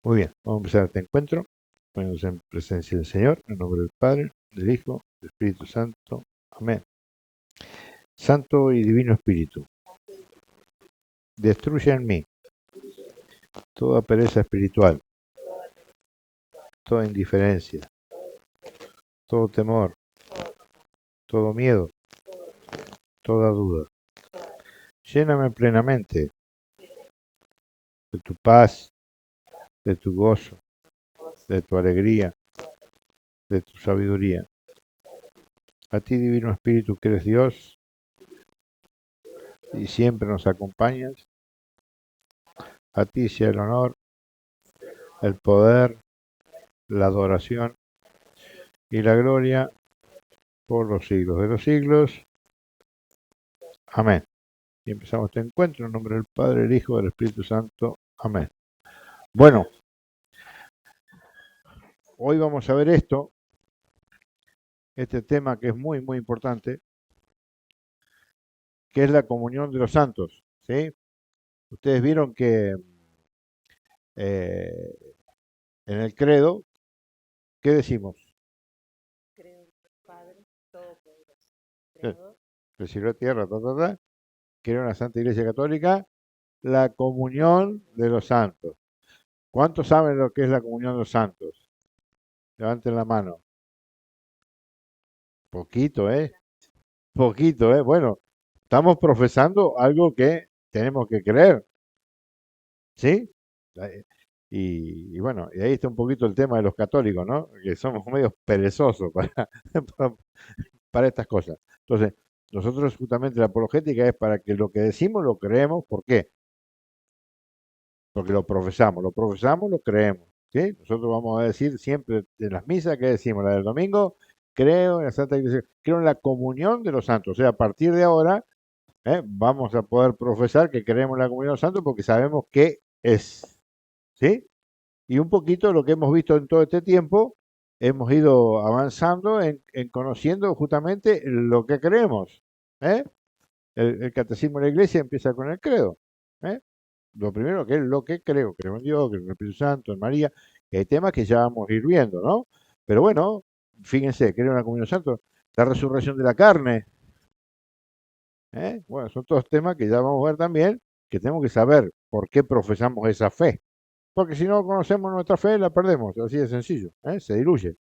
Muy bien, vamos a empezar este encuentro. Ponemos en presencia del Señor, en nombre del Padre, del Hijo, del Espíritu Santo. Amén. Santo y Divino Espíritu, destruye en mí toda pereza espiritual, toda indiferencia, todo temor, todo miedo, toda duda. Lléname plenamente de tu paz, de tu gozo, de tu alegría, de tu sabiduría. A ti, Divino Espíritu, que eres Dios y siempre nos acompañas, a ti sea el honor, el poder, la adoración y la gloria por los siglos de los siglos. Amén. Y empezamos este encuentro en nombre del Padre, del Hijo y del Espíritu Santo. Amén. Bueno, hoy vamos a ver este tema que es muy, muy importante, que es la comunión de los santos. ¿Sí? Ustedes vieron que eh, en el credo, ¿qué decimos? Creo en el Padre Todopoderoso, Eh, Creador. El cielo y la tierra, creo en la Santa Iglesia Católica, la comunión de los santos. ¿Cuántos saben lo que es la comunión de los santos? Levanten la mano. Poquito, ¿eh? Poquito, ¿eh? Bueno, estamos profesando algo que tenemos que creer, ¿sí? Eh, y bueno, y ahí está un poquito el tema de los católicos, ¿no? Que somos medio perezosos para, para estas cosas. Entonces, nosotros justamente la apologética es para que lo que decimos lo creemos. ¿Por qué? Porque lo profesamos, lo creemos, ¿sí? Nosotros vamos a decir siempre en las misas que decimos, la del domingo, creo en la Santa Iglesia, creo en la comunión de los santos. O sea, a partir de ahora, vamos a poder profesar que creemos en la comunión de los santos porque sabemos qué es, ¿sí? Y un poquito lo que hemos visto en todo este tiempo, hemos ido avanzando en conociendo justamente lo que creemos, ¿eh? El catecismo de la iglesia empieza con el credo, ¿eh? Lo primero que es lo que creo, creo en Dios, creo en el Espíritu Santo, en María, que hay temas que ya vamos a ir viendo, ¿no? Pero bueno, fíjense, creo en la comunión santo, la resurrección de la carne, ¿eh? Bueno, son todos temas que ya vamos a ver también, que tenemos que saber por qué profesamos esa fe. Porque si no conocemos nuestra fe, la perdemos, así de sencillo, ¿eh? Se diluye.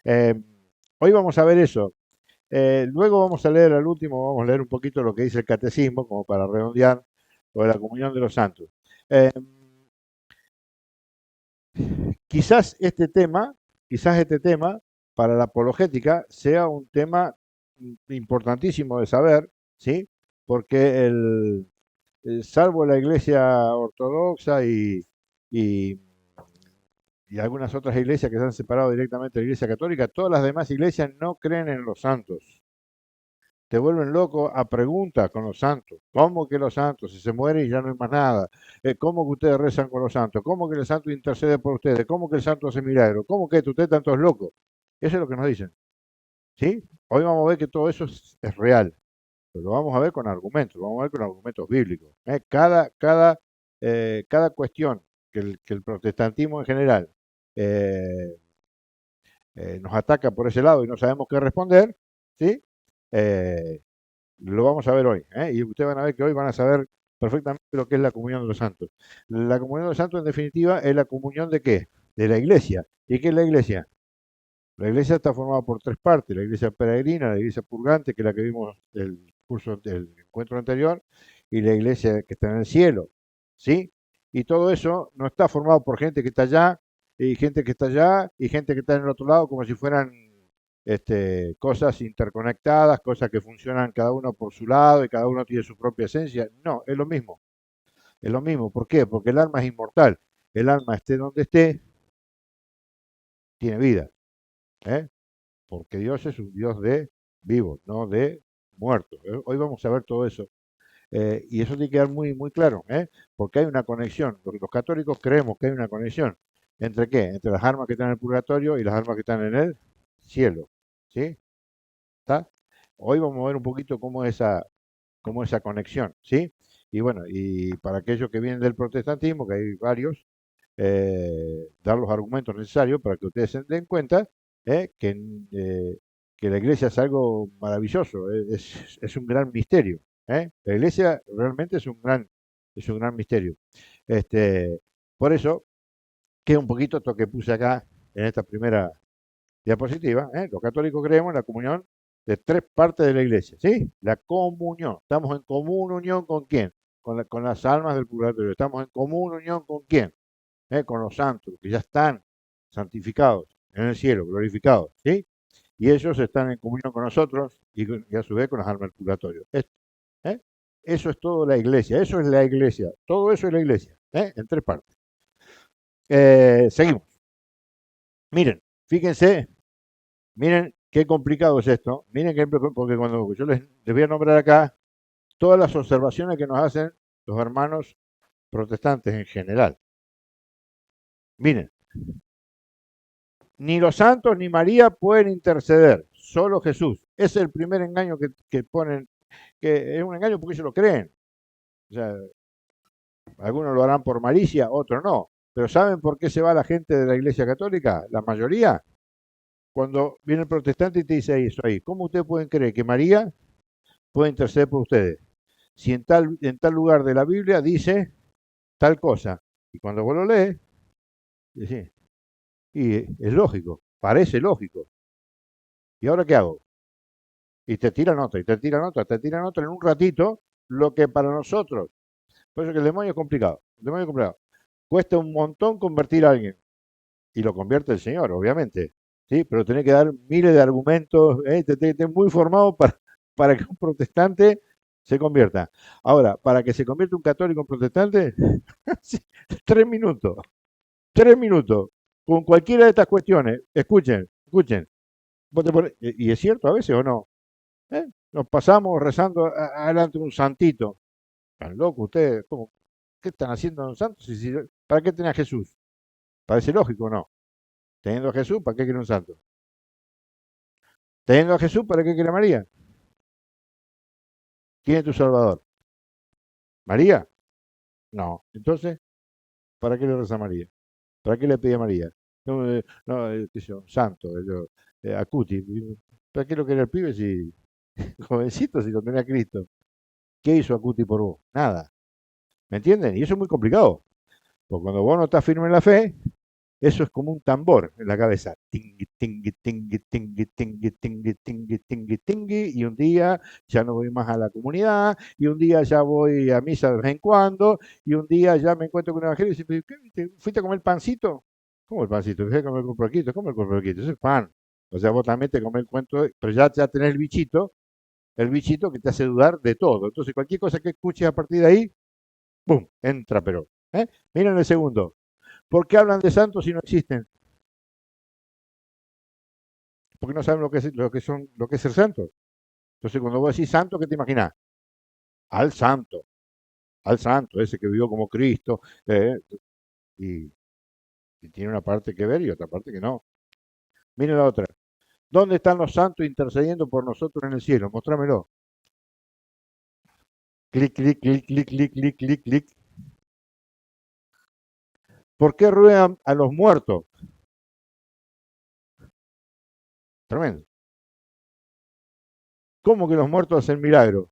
Eh, Hoy vamos a ver eso. Luego vamos a leer al último, vamos a leer un poquito lo que dice el catecismo, como para redondear lo de la comunión de los santos. Eh, quizás este tema para la apologética sea un tema importantísimo de saber, ¿sí? Porque salvo la Iglesia Ortodoxa y, y algunas otras iglesias que se han separado directamente de la Iglesia Católica, todas las demás iglesias no creen en los santos. Te vuelven loco a preguntas con los santos. ¿Cómo que los santos? Si se muere y ya no hay más nada. ¿Cómo que ustedes rezan con los santos? ¿Cómo que el santo intercede por ustedes? ¿Cómo que el santo hace milagros? ¿Cómo que ustedes están todos locos? Eso es lo que nos dicen. ¿Sí? Hoy vamos a ver que todo eso es real. Pero lo vamos a ver con argumentos, lo vamos a ver con argumentos bíblicos. Cada cuestión que el protestantismo en general eh, nos ataca por ese lado y no sabemos qué responder, ¿sí? Eh, lo vamos a ver hoy, ¿eh? Y ustedes van a ver que hoy van a saber perfectamente lo que es la comunión de los santos. La comunión de los santos, en definitiva, es la comunión de qué? De la iglesia. ¿Y qué es la iglesia? La iglesia está formada por tres partes: la iglesia peregrina, la iglesia purgante, que es la que vimos el curso del encuentro anterior, y la iglesia que está en el cielo, ¿sí? Y todo eso no está formado por gente que está allá, y gente que está allá, y gente que está en el otro lado, como si fueran cosas interconectadas, cosas que funcionan cada uno por su lado y cada uno tiene su propia esencia. No, es lo mismo. Es lo mismo. ¿Por qué? Porque el alma es inmortal. El alma esté donde esté, tiene vida, ¿eh? Porque Dios es un Dios de vivos, no de muertos. Hoy vamos a ver todo eso. Y eso tiene que quedar muy, muy claro, ¿eh? Porque hay una conexión. Los católicos creemos que hay una conexión. ¿Entre qué? Entre las almas que están en el purgatorio y las almas que están en el cielo. ¿Sí? ¿Está? Hoy vamos a ver un poquito cómo esa conexión, ¿sí? Y bueno, y para aquellos que vienen del protestantismo, que hay varios, dar los argumentos necesarios para que ustedes se den cuenta eh, que, eh, que la iglesia es algo maravilloso, es un gran misterio. La iglesia realmente es un gran misterio. Este, por eso, que un poquito esto que puse acá en esta primera diapositiva, los católicos creemos en la comunión de tres partes de la iglesia, ¿sí? La comunión. Estamos en común unión con quién? Con las almas del purgatorio. Estamos en común unión con quién? Con los santos, que ya están santificados en el cielo, glorificados, ¿sí? Y ellos están en comunión con nosotros y a su vez con las almas del purgatorio. ¿Eh? Eso es todo la iglesia, eso es la iglesia, todo eso es la iglesia, en tres partes. Seguimos. Miren, fíjense, miren qué complicado es esto. Miren que, porque cuando yo les voy a nombrar acá todas las observaciones que nos hacen los hermanos protestantes en general. Miren, ni los santos ni María pueden interceder, solo Jesús. Ese es el primer engaño que ponen, que es un engaño porque ellos lo creen. O sea, algunos lo harán por malicia, otros no. Pero ¿saben por qué se va la gente de la Iglesia Católica? La mayoría. Cuando viene el protestante y te dice eso ahí, ¿cómo ustedes pueden creer que María puede interceder por ustedes? Si en tal lugar de la Biblia dice tal cosa. Y cuando vos lo lees, decís, y es lógico, parece lógico. ¿Y ahora qué hago? Y te tiran otra, y te tiran otra, te tiran otra en un ratito, lo que para nosotros, por eso que el demonio es complicado, el demonio es complicado. Cuesta un montón convertir a alguien, y lo convierte el Señor, obviamente, ¿sí? Pero tenés que dar miles de argumentos, te muy formado para que un protestante se convierta. Ahora, para que se convierta un católico en protestante, sí, 3 minutos, 3 minutos, con cualquiera de estas cuestiones, escuchen, escuchen, y es cierto a veces o no. Nos pasamos rezando adelante un santito. ¿Están locos ustedes? ¿Cómo? ¿Qué están haciendo un santo? ¿Para qué tenía a Jesús? Parece lógico, ¿no? Teniendo a Jesús, ¿para qué quiere un santo? Teniendo a Jesús, ¿para qué quiere a María? ¿Quién es tu Salvador? ¿María? No. Entonces, ¿para qué le reza a María? ¿Para qué le pide a María? No, no, qué sé yo, un santo, Acuti. ¿Para qué lo quería el pibe si jovencito, si lo tenía Cristo? ¿Qué hizo Acuti por vos? Nada. ¿Me entienden? Y eso es muy complicado. Porque cuando vos no estás firme en la fe, eso es como un tambor en la cabeza. Tingui, tingui, tingui, tingui, tingui, tingui, tingui, tingui, tingui. Y un día ya no voy más a la comunidad, y un día ya voy a misa de vez en cuando, y un día ya me encuentro con un evangelio y dice, ¿fuiste a comer pancito? ¿Cómo el pancito? Fui a comer con porquito. ¿Cómo el porquito? Eso es pan. O sea, vos también te comés el cuento, pero ya tenés el bichito que te hace dudar de todo. Entonces, cualquier cosa que escuches a partir de ahí, ¡pum! Entra, pero. Miren el segundo. ¿Por qué hablan de santos si no existen? Porque no saben lo que es ser santo. Entonces, cuando vos decís santo, ¿qué te imaginas? Al santo, al santo, ese que vivió como Cristo, y, y tiene una parte que ver y otra parte que no. Miren la otra. ¿Dónde están los santos intercediendo por nosotros en el cielo? Mostrámelo. Clic, clic, clic, clic, clic, clic, clic, clic. ¿Por qué ruegan a los muertos? Tremendo. ¿Cómo que los muertos hacen milagros?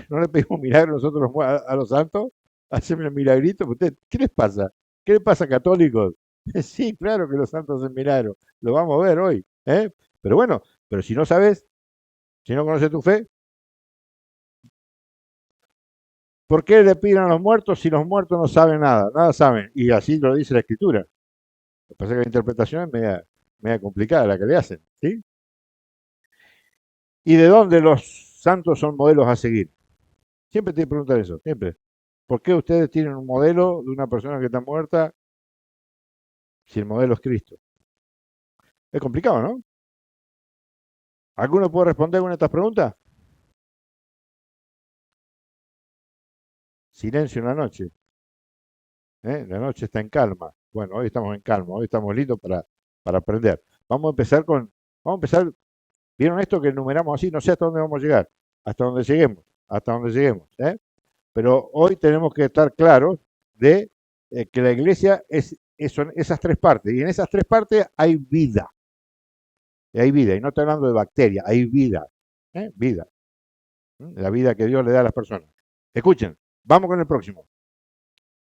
¿No le pedimos milagros nosotros a los santos? Hacen el milagrito. ¿Usted, qué les pasa? ¿Qué les pasa, católicos? Sí, claro que los santos hacen milagros. Lo vamos a ver hoy. Pero bueno, pero si no sabes, si no conoces tu fe, ¿por qué le piden a los muertos si los muertos no saben nada? Nada saben. Y así lo dice la escritura. Lo que pasa es que la interpretación es media complicada la que le hacen. ¿Sí? ¿Y de dónde los santos son modelos a seguir? Siempre te preguntan eso, siempre. ¿Por qué ustedes tienen un modelo de una persona que está muerta si el modelo es Cristo? Es complicado, ¿no? ¿Alguno puede responder una de estas preguntas? Silencio en la noche. La noche está en calma. Bueno, hoy estamos en calma, hoy estamos listos para aprender. Vamos a empezar, ¿vieron esto que enumeramos así? No sé hasta dónde vamos a llegar, hasta donde lleguemos, ¿eh? Pero hoy tenemos que estar claros de que la iglesia es son esas tres partes. Y en esas tres partes hay vida. Y hay vida. Y no estoy hablando de bacterias, hay vida. Vida. La vida que Dios le da a las personas. Escuchen, vamos con el próximo.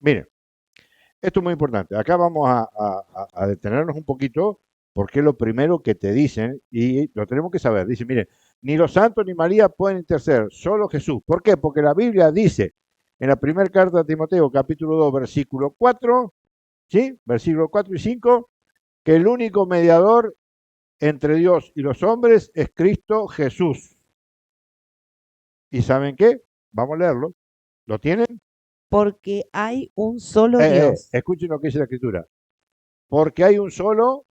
Miren, esto es muy importante. Acá vamos a detenernos un poquito porque es lo primero que te dicen y lo tenemos que saber. Dice, miren, ni los santos ni María pueden interceder, solo Jesús. ¿Por qué? Porque la Biblia dice en la primera carta de Timoteo, capítulo 2, versículo 4, ¿sí? Versículo 4 y 5, que el único mediador entre Dios y los hombres es Cristo Jesús. ¿Y saben qué? Vamos a leerlo. ¿Lo tienen? Porque hay un solo Dios, Escuchen lo que dice la Escritura. Porque hay un solo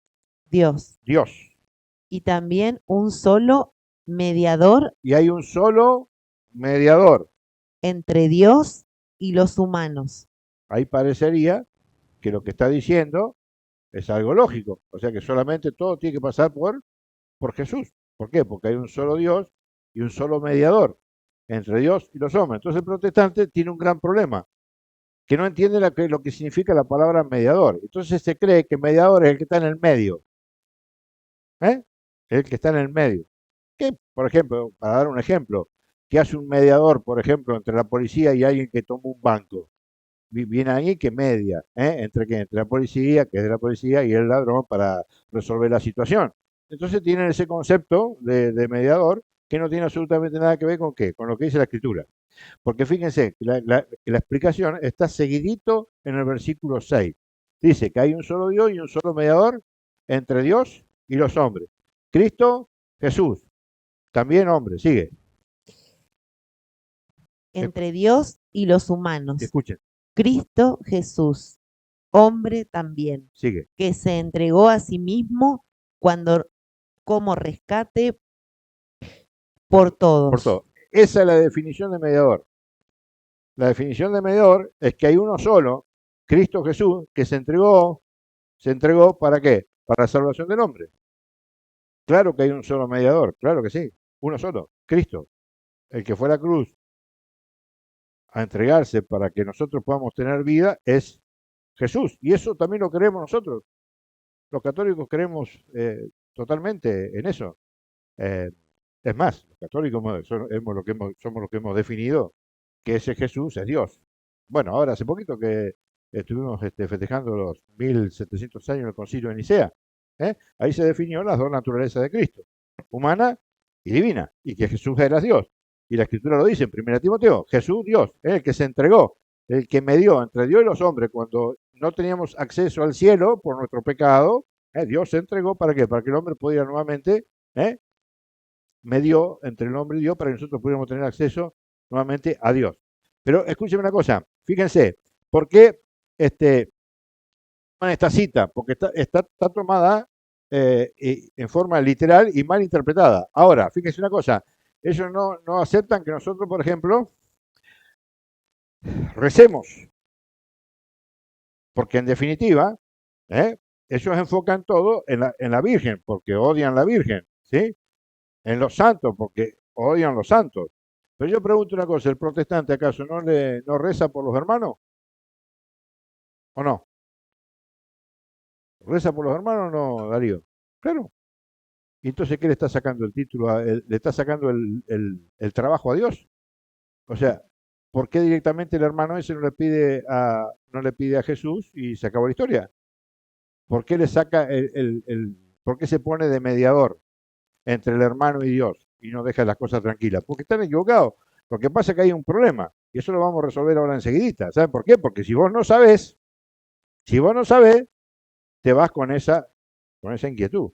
Dios, Dios y también un solo mediador y hay un solo mediador. entre Dios y los humanos, Ahí parecería que lo que está diciendo es algo lógico. O sea que solamente todo tiene que pasar por Jesús. ¿Por qué? Porque hay un solo Dios y un solo mediador entre Dios y los hombres. Entonces el protestante tiene un gran problema, que no entiende lo que significa la palabra mediador. Entonces se cree que mediador es el que está en el medio. ¿Eh? El que está en el medio. Que, por ejemplo, para dar un ejemplo, que hace un mediador, por ejemplo, entre la policía y alguien que toma un banco. Viene alguien que media, ¿entre qué? Entre la policía, que es de la policía, y el ladrón para resolver la situación. Entonces tienen ese concepto de mediador que no tiene absolutamente nada que ver con qué, con lo que dice la escritura. Porque fíjense, la explicación está seguidito en el versículo 6. Dice que hay un solo Dios y un solo mediador entre Dios y los hombres. Cristo Jesús, también hombre, sigue, entre Dios y los humanos, escuchen, Cristo Jesús, hombre también, sigue. que se entregó a sí mismo cuando como rescate por Por todos. todo. Esa es la definición de mediador. La definición de mediador es que hay uno solo, Cristo Jesús, que se entregó ¿para qué? Para la salvación del hombre. Claro que hay un solo mediador, claro que sí, uno solo, Cristo, el que fue a la cruz a entregarse para que nosotros podamos tener vida es Jesús. Y eso también lo creemos nosotros. Los católicos creemos totalmente en eso. Eh, es más, los católicos somos los que hemos definido que ese Jesús es Dios. Bueno, ahora hace poquito que estuvimos festejando los 1700 años del Concilio de Nicea. Ahí se definió las dos naturalezas de Cristo, humana y divina, y que Jesús era Dios. Y la Escritura lo dice en 1 Timoteo, Jesús Dios, el que se entregó, el que medió entre Dios y los hombres cuando no teníamos acceso al cielo por nuestro pecado. Dios se entregó para qué? Para que el hombre pudiera nuevamente, ¿eh? medió entre el hombre y Dios para que nosotros pudiéramos tener acceso nuevamente a Dios. Pero escúcheme una cosa, fíjense, ¿por qué esta cita? Porque está tomada en forma literal y mal interpretada. Ahora, fíjense una cosa, ellos no aceptan que nosotros, por ejemplo, recemos, porque en definitiva, ellos enfocan todo en la Virgen, porque odian la Virgen, ¿sí? En los santos, porque odian los santos. Pero yo pregunto una cosa, ¿el protestante acaso no reza por los hermanos? ¿O no? ¿Reza por los hermanos o no, Darío? Claro. ¿Y entonces qué le está sacando el título? ¿Le está sacando el trabajo a Dios? O sea, ¿por qué directamente el hermano ese no le pide a Jesús y se acabó la historia? ¿Por qué le saca por qué se pone de mediador entre el hermano y Dios y no deja las cosas tranquilas? Porque están equivocados. Lo que pasa es que hay un problema y eso lo vamos a resolver ahora enseguidita. ¿Saben por qué? Porque si vos no sabés, te vas con esa inquietud.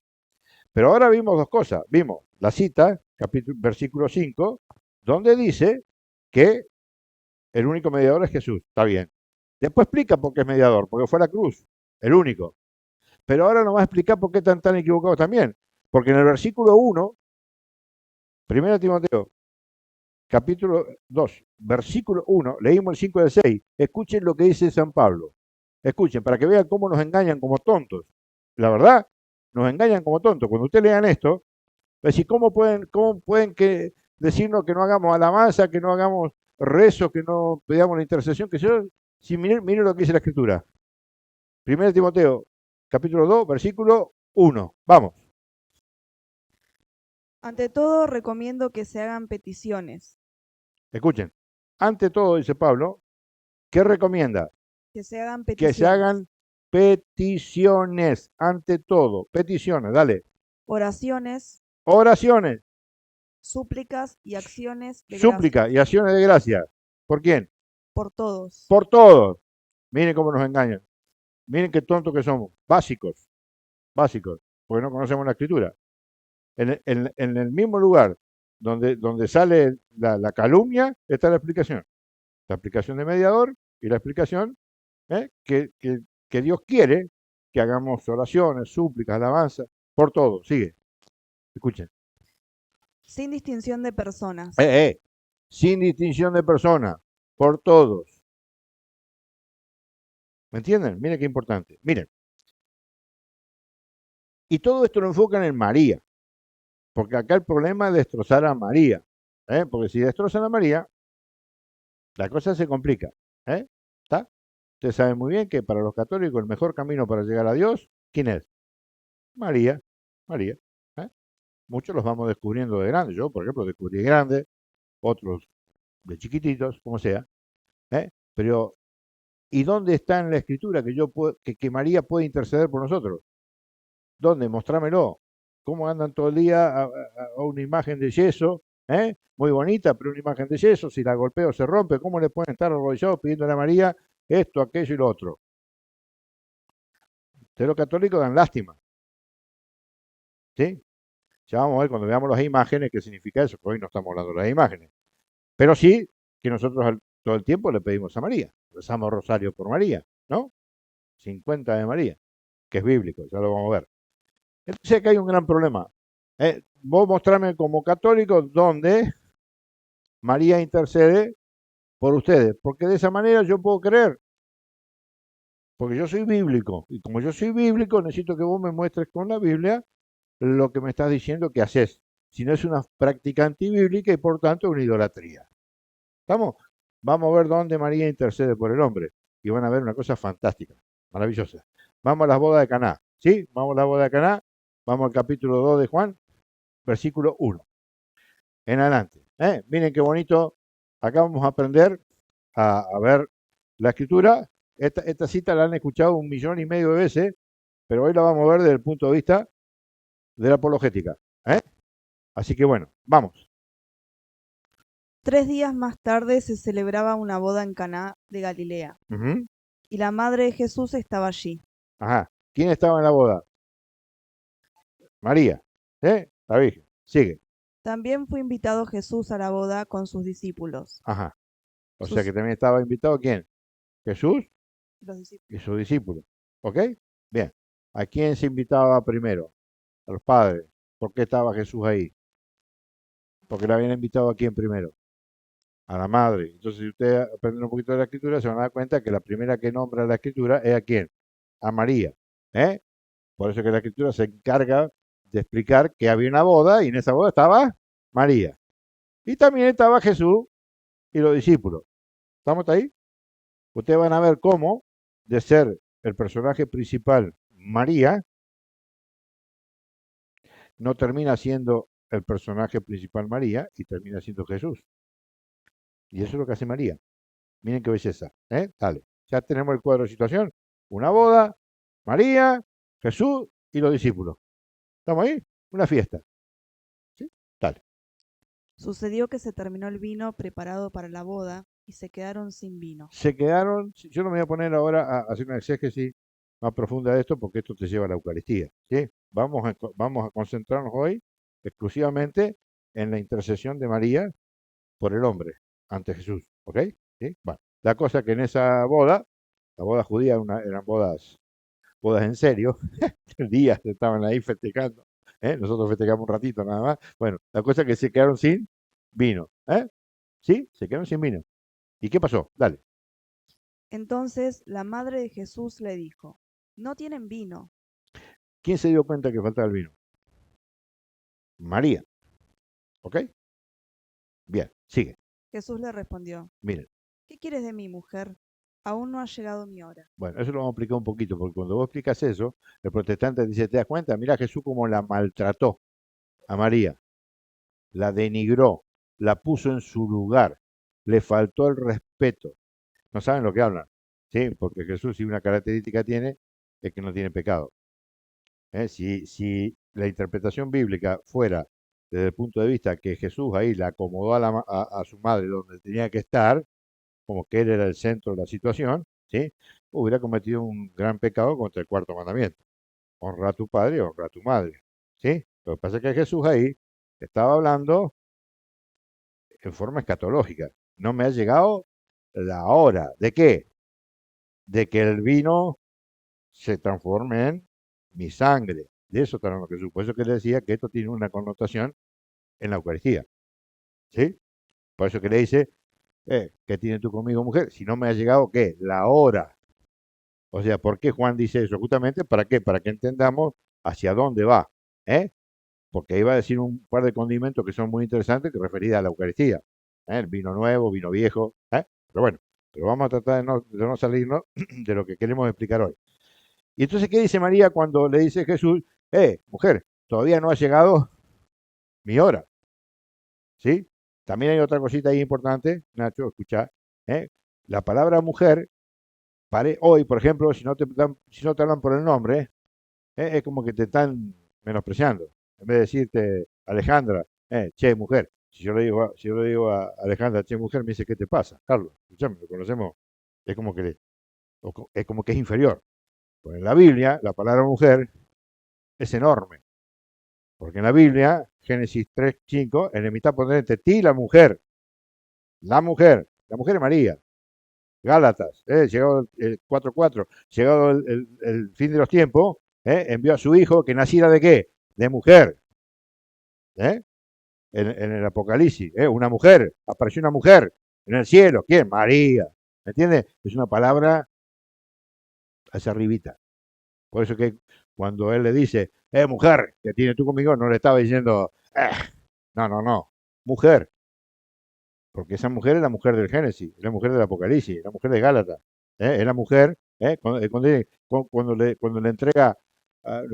Pero ahora vimos dos cosas. Vimos la cita, versículo 5, donde dice que el único mediador es Jesús. Está bien. Después explica por qué es mediador, porque fue a la cruz, el único. Pero ahora nos va a explicar por qué están tan equivocados también. Porque en el versículo 1, 1 Timoteo, capítulo 2, versículo 1, leímos el 5 y el 6. Escuchen lo que dice San Pablo. Escuchen, para que vean cómo nos engañan como tontos. La verdad, nos engañan como tontos. Cuando ustedes lean esto, va a decir, ¿cómo pueden decirnos que no hagamos alabanza, que no hagamos rezo, que no pedamos la intercesión? Que yo, si miren lo que dice la Escritura. 1 Timoteo, capítulo 2, versículo 1. Vamos. Ante todo, recomiendo que se hagan peticiones, Escuchen. Ante todo, dice Pablo, ¿qué recomienda? que se hagan Que se peticiones, hagan peticiones. Ante todo, peticiones, dale. oraciones, Oraciones, súplicas y acciones de súplica gracias y acciones de gracia. ¿Por quién? por todos. Por todos. Miren cómo nos engañan. Miren qué tontos que somos. Básicos, básicos, porque no conocemos la escritura. En el mismo lugar donde sale la calumnia está la explicación. La explicación de mediador y la explicación que Dios quiere que hagamos oraciones, súplicas, alabanzas, por todo. Sigue, escuchen. Sin distinción de personas. Sin distinción de personas, por todos. ¿Me entienden? Miren qué importante. Miren. Y todo esto lo enfocan en María, porque acá el problema es destrozar a María. Porque si destrozan a María, la cosa se complica. ¿Está? Ustedes saben muy bien que para los católicos el mejor camino para llegar a Dios, ¿quién es? María. María. ¿eh? Muchos los vamos descubriendo de grandes. Yo, por ejemplo, descubrí de grande, otros de chiquititos, como sea. Pero, ¿y dónde está en la escritura que María puede interceder por nosotros? ¿Dónde? Mostrámelo. ¿Cómo andan todo el día a una imagen de yeso? Muy bonita, pero una imagen de yeso, si la golpeo se rompe, ¿cómo le pueden estar arrodillados pidiéndole a María esto, aquello y lo otro? Ustedes los católicos dan lástima. ¿Sí? Ya vamos a ver cuando veamos las imágenes qué significa eso, porque hoy no estamos hablando de las imágenes. Pero sí que nosotros todo el tiempo le pedimos a María. Rezamos rosario por María, ¿no? 50 de María, que es bíblico, ya lo vamos a ver. Entonces acá hay un gran problema. Vos mostrame como católico donde María intercede por ustedes, porque de esa manera yo puedo creer, porque yo soy bíblico, y como yo soy bíblico, necesito que vos me muestres con la Biblia lo que me estás diciendo que haces. Si no es una práctica antibíblica y por tanto una idolatría. ¿Estamos? Vamos a ver dónde María intercede por el hombre, y van a ver una cosa fantástica, maravillosa. Vamos a las bodas de Caná, ¿sí? Vamos a la boda de Caná, vamos al capítulo 2 de Juan, versículo 1 en adelante. Miren qué bonito. Acá vamos a aprender a ver la escritura. Esta cita la han escuchado 1,5 millones de veces, pero hoy la vamos a ver desde el punto de vista de la apologética. Así que bueno, vamos. 3 días más tarde se celebraba una boda en Caná de Galilea, Ujú. y la madre de Jesús estaba allí. Ajá. ¿Quién estaba en la boda? María. La Virgen. Sigue. También fue invitado Jesús a la boda con sus discípulos. Ajá. O sea Sus- que también estaba invitado ¿quién? Jesús los discípulos. y sus discípulos. ¿Ok? Bien. ¿A quién se invitaba primero? A los padres. ¿Por qué estaba Jesús ahí? Porque le habían invitado a quién primero, a la madre. Entonces, si ustedes aprenden un poquito de la escritura, se van a dar cuenta que la primera que nombra la escritura es a quién, a María. ¿eh? Por eso que la escritura se encarga de explicar que había una boda y en esa boda estaba María. Y también estaba Jesús y los discípulos. ¿Estamos ahí? Ustedes van a ver cómo, de ser el personaje principal María, no termina siendo el personaje principal María y termina siendo Jesús. Y eso es lo que hace María. Miren qué belleza. Dale. Ya tenemos el cuadro de situación. Una boda, María, Jesús y los discípulos. ¿Estamos ahí? Una fiesta. ¿Sí? Dale. Sucedió que se terminó el vino preparado para la boda y se quedaron sin vino. Se quedaron, yo no me voy a poner ahora a hacer una exégesis más profunda de esto porque esto te lleva a la Eucaristía. ¿Sí? Vamos a concentrarnos hoy exclusivamente en la intercesión de María por el hombre ante Jesús. ¿Ok? ¿Sí? Bueno, la cosa que en esa boda, la boda judía eran bodas en serio, días estaban ahí festejando, nosotros festejamos un ratito nada más. Bueno, la cosa es que se quedaron sin vino, ¿sí? Se quedaron sin vino. ¿Y qué pasó? Dale. Entonces la madre de Jesús le dijo, no tienen vino. ¿Quién se dio cuenta que faltaba el vino? María, ¿ok? Bien, sigue, Jesús le respondió, miren. ¿qué quieres de mí, mujer? aún no ha llegado mi hora. Bueno, eso lo vamos a explicar un poquito, porque cuando vos explicas eso, el protestante dice, ¿te das cuenta? Mira Jesús cómo la maltrató a María, la denigró, la puso en su lugar, le faltó el respeto. No saben lo que hablan, ¿sí? Porque Jesús, si una característica tiene, es que no tiene pecado. Si la interpretación bíblica fuera desde el punto de vista que Jesús ahí la acomodó a su madre donde tenía que estar, como que él era el centro de la situación, ¿sí? Hubiera cometido un gran pecado contra el cuarto mandamiento. Honra a tu padre y honra a tu madre, ¿sí? Lo que pasa es que Jesús ahí estaba hablando en forma escatológica. No me ha llegado la hora. ¿De qué? De que el vino se transforme en mi sangre. De eso está hablando Jesús. Por eso que le decía que esto tiene una connotación en la Eucaristía. ¿Sí? Por eso que le dice, ¿qué tienes tú conmigo, mujer? Si no me ha llegado, ¿qué? La hora. O sea, ¿por qué Juan dice eso? Justamente, ¿para qué? Para que entendamos hacia dónde va. ¿Eh? Porque iba a decir un par de condimentos que son muy interesantes que referidas a la Eucaristía. El vino nuevo, vino viejo. Pero bueno, pero vamos a tratar de no salirnos de lo que queremos explicar hoy. Y entonces, ¿qué dice María cuando le dice Jesús, mujer, todavía no ha llegado mi hora? ¿Sí? También hay otra cosita ahí importante, Nacho, escucha. ¿eh? La palabra mujer, hoy, por ejemplo, si no te hablan por el nombre, es como que te están menospreciando. En vez de decirte Alejandra, che, mujer. Si yo le digo a Alejandra, che, mujer, me dice, ¿qué te pasa? Carlos, escuchame, lo conocemos, es como que, es como que es inferior. Pues en la Biblia, la palabra mujer es enorme. Porque en la Biblia, Génesis 3:5, en la mitad pone entre ti y la mujer es María. Gálatas, llegado el 4:4, llegado el fin de los tiempos, envió a su hijo que naciera de qué? De mujer. ¿eh? En el Apocalipsis, una mujer, apareció una mujer en el cielo. ¿Quién? María. ¿Me entiendes? Es una palabra hacia arribita. Por eso que cuando él le dice, mujer, que tienes tú conmigo, no le estaba diciendo, no, no, no, mujer. Porque esa mujer es la mujer del Génesis, es la mujer del Apocalipsis, es la mujer de Gálatas. Es la mujer, cuando le entrega,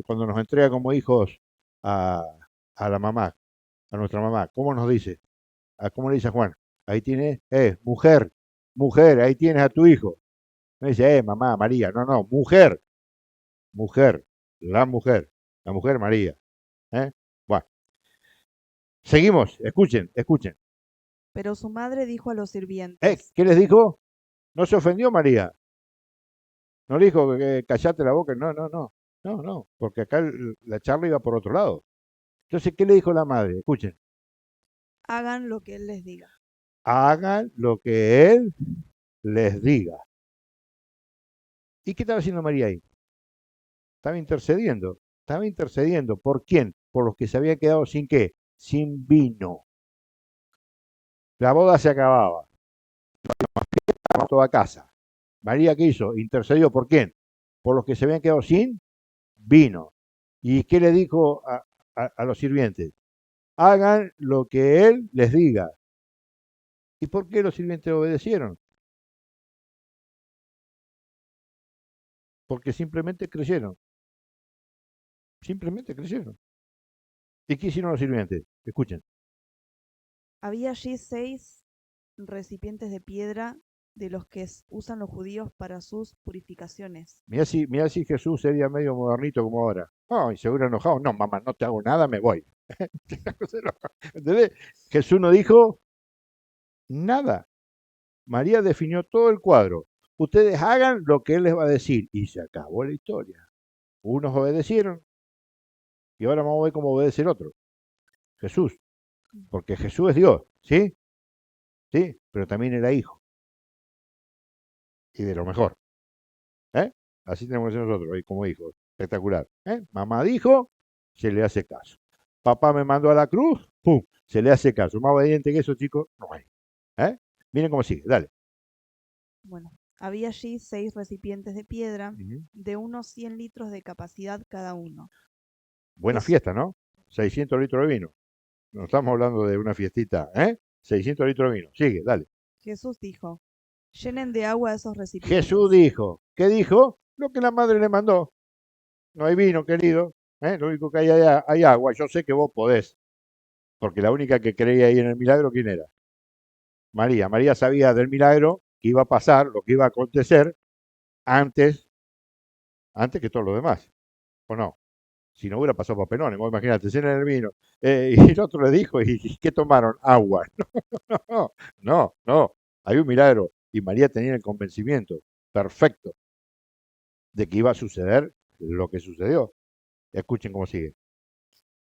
cuando nos entrega como hijos a, a la mamá, a nuestra mamá, ¿cómo nos dice? ¿Cómo le dice a Juan? Ahí tienes, mujer, mujer, ahí tienes a tu hijo. No dice, mamá, María, no, no, mujer, mujer, la mujer María. ¿eh? Bueno, seguimos, escuchen, escuchen. Pero su madre dijo a los sirvientes, ¿Qué les dijo? No se ofendió María. No le dijo que callate la boca. No, no, no. No, no. Porque acá la charla iba por otro lado. Entonces, ¿qué le dijo la madre? Escuchen. hagan lo que él les diga. Hagan lo que él les diga. ¿Y qué estaba haciendo María ahí? Estaba intercediendo. Estaba intercediendo. ¿Por quién? Por los que se habían quedado sin qué? Sin vino. La boda se acababa. Toda casa. María, ¿qué hizo? Intercedió. ¿Por quién? Por los que se habían quedado sin vino. ¿Y qué le dijo a los sirvientes? Hagan lo que él les diga. ¿Y por qué los sirvientes obedecieron? Porque simplemente creyeron. Simplemente creyeron. ¿Y qué hicieron los sirvientes? Escuchen. Había allí 6 recipientes de piedra de los que usan los judíos para sus purificaciones. Mirá si Jesús sería medio modernito como ahora. Ay, seguro enojado. No, mamá, no te hago nada, me voy. ¿Entendés? Jesús no dijo nada. María definió todo el cuadro. Ustedes hagan lo que él les va a decir. Y se acabó la historia. Unos obedecieron y ahora vamos a ver cómo obedece el otro. Jesús. Porque Jesús es Dios, ¿sí? Sí, pero también era hijo. Y de lo mejor. ¿eh? Así tenemos que ser nosotros, hoy como hijos. Espectacular. Mamá dijo, se le hace caso. Papá me mandó a la cruz, ¡pum! Se le hace caso. Más obediente que eso, chicos, no hay. Miren cómo sigue, dale. Bueno, había allí 6 recipientes de piedra Ujú. de unos 100 litros de capacidad cada uno. Buena Es- fiesta, ¿no? 600 litros de vino. No estamos hablando de una fiestita, 600 litros de vino. Sigue, dale. Jesús dijo, llenen de agua esos recipientes. Jesús dijo, ¿qué dijo? Lo que la madre le mandó. No hay vino, querido. Lo único que hay agua. Yo sé que vos podés. Porque la única que creía ahí en el milagro, ¿quién era? María. María sabía del milagro que iba a pasar, lo que iba a acontecer antes, antes que todo lo demás. ¿O no? Si no hubiera pasado papelones, vos imagínate, llenan el vino. Y el otro le dijo, ¿y qué tomaron? Agua. No, no, no. Hay un milagro. Y María tenía el convencimiento perfecto de que iba a suceder lo que sucedió. Escuchen cómo sigue.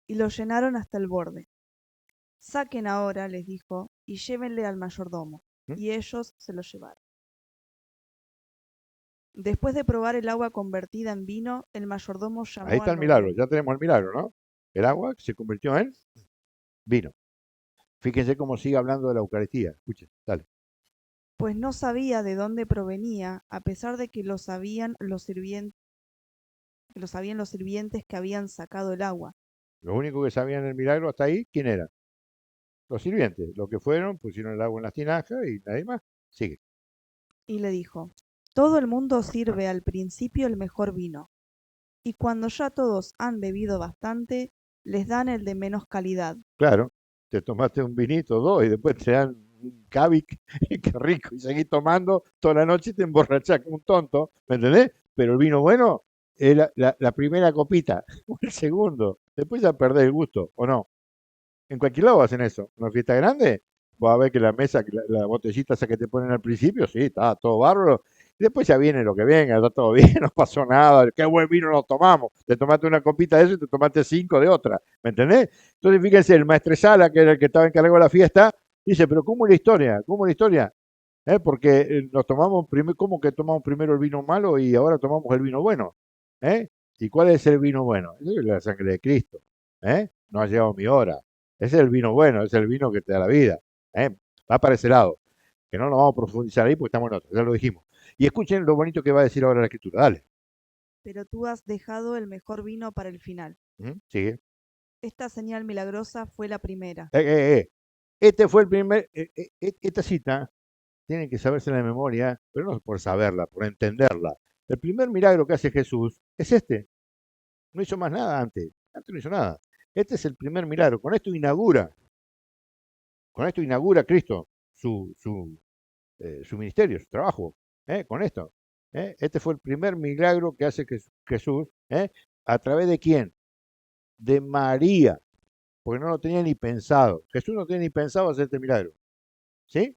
Y lo llenaron hasta el borde. Saquen ahora, les dijo, y llévenle al mayordomo. ¿Mm? Y ellos se lo llevaron. Después de probar el agua convertida en vino, el mayordomo llamó Ahí está al el milagro, novio. ya tenemos el milagro, ¿no? El agua se convirtió en vino. Fíjense cómo sigue hablando de la Eucaristía. Escuchen, dale. Pues no sabía de dónde provenía, a pesar de que lo sabían los sirvientes que habían sacado el agua. Lo único que sabían el milagro hasta ahí, ¿quién era? Los sirvientes. Los que fueron, pusieron el agua en las tinajas y nadie más. Sigue. Y le dijo, todo el mundo sirve al principio el mejor vino, y cuando ya todos han bebido bastante, les dan el de menos calidad. Claro, te tomaste un vinito, dos, y después te dan un cavic, qué rico, y seguís tomando toda la noche y te emborrachás como un tonto, ¿me entendés? Pero el vino bueno es la primera copita, o el segundo, después ya perdés el gusto, ¿o no? En cualquier lado hacen eso. En una fiesta grande, vas a ver que la mesa, que la botellita esa que te ponen al principio, sí, está todo bárbaro. Y después ya viene lo que venga, está todo bien, no pasó nada, qué buen vino nos tomamos. Te tomaste una copita de eso y te tomaste cinco de otra, ¿me entendés? Entonces fíjense, el maestresala, que era el que estaba encargado de la fiesta, dice, pero ¿cómo es la historia? ¿Cómo es la historia? Porque nos tomamos primero, ¿cómo que tomamos primero el vino malo y ahora tomamos el vino bueno? ¿Eh? ¿Y cuál es el vino bueno? Es la sangre de Cristo. No ha llegado mi hora. Ese es el vino bueno, es el vino que te da la vida. ¿eh? Va para ese lado. Que no nos vamos a profundizar ahí porque estamos en otro, ya lo dijimos. Y escuchen lo bonito que va a decir ahora la escritura. Dale. Pero tú has dejado el mejor vino para el final. Sigue. Esta señal milagrosa fue la primera. Este fue el primer. Esta cita tienen que saberse de memoria, pero no por saberla, por entenderla. El primer milagro que hace Jesús es este. No hizo más nada antes. Antes no hizo nada. Este es el primer milagro. Con esto inaugura Cristo su ministerio, su trabajo. Con esto. Este fue el primer milagro que hace Jesús. ¿A través de quién? De María. Porque no lo tenía ni pensado. Jesús no tenía ni pensado hacer este milagro. ¿Sí?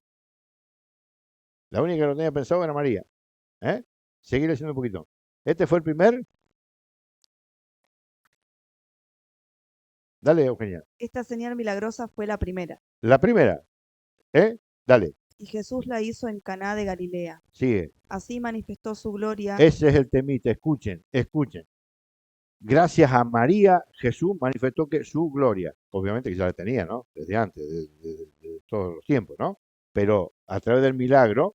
La única que lo tenía pensado era María. Seguir haciendo un poquito. Este fue el primer. Dale, Eugenia. Esta señal milagrosa fue la primera. La primera. Dale. Y Jesús la hizo en Caná de Galilea. Sigue. Así manifestó su gloria. Ese es el temita. Escuchen, escuchen. Gracias a María, Jesús manifestó que su gloria, obviamente que ya la tenía, ¿no? Desde antes, de todos los tiempos, ¿no? Pero a través del milagro,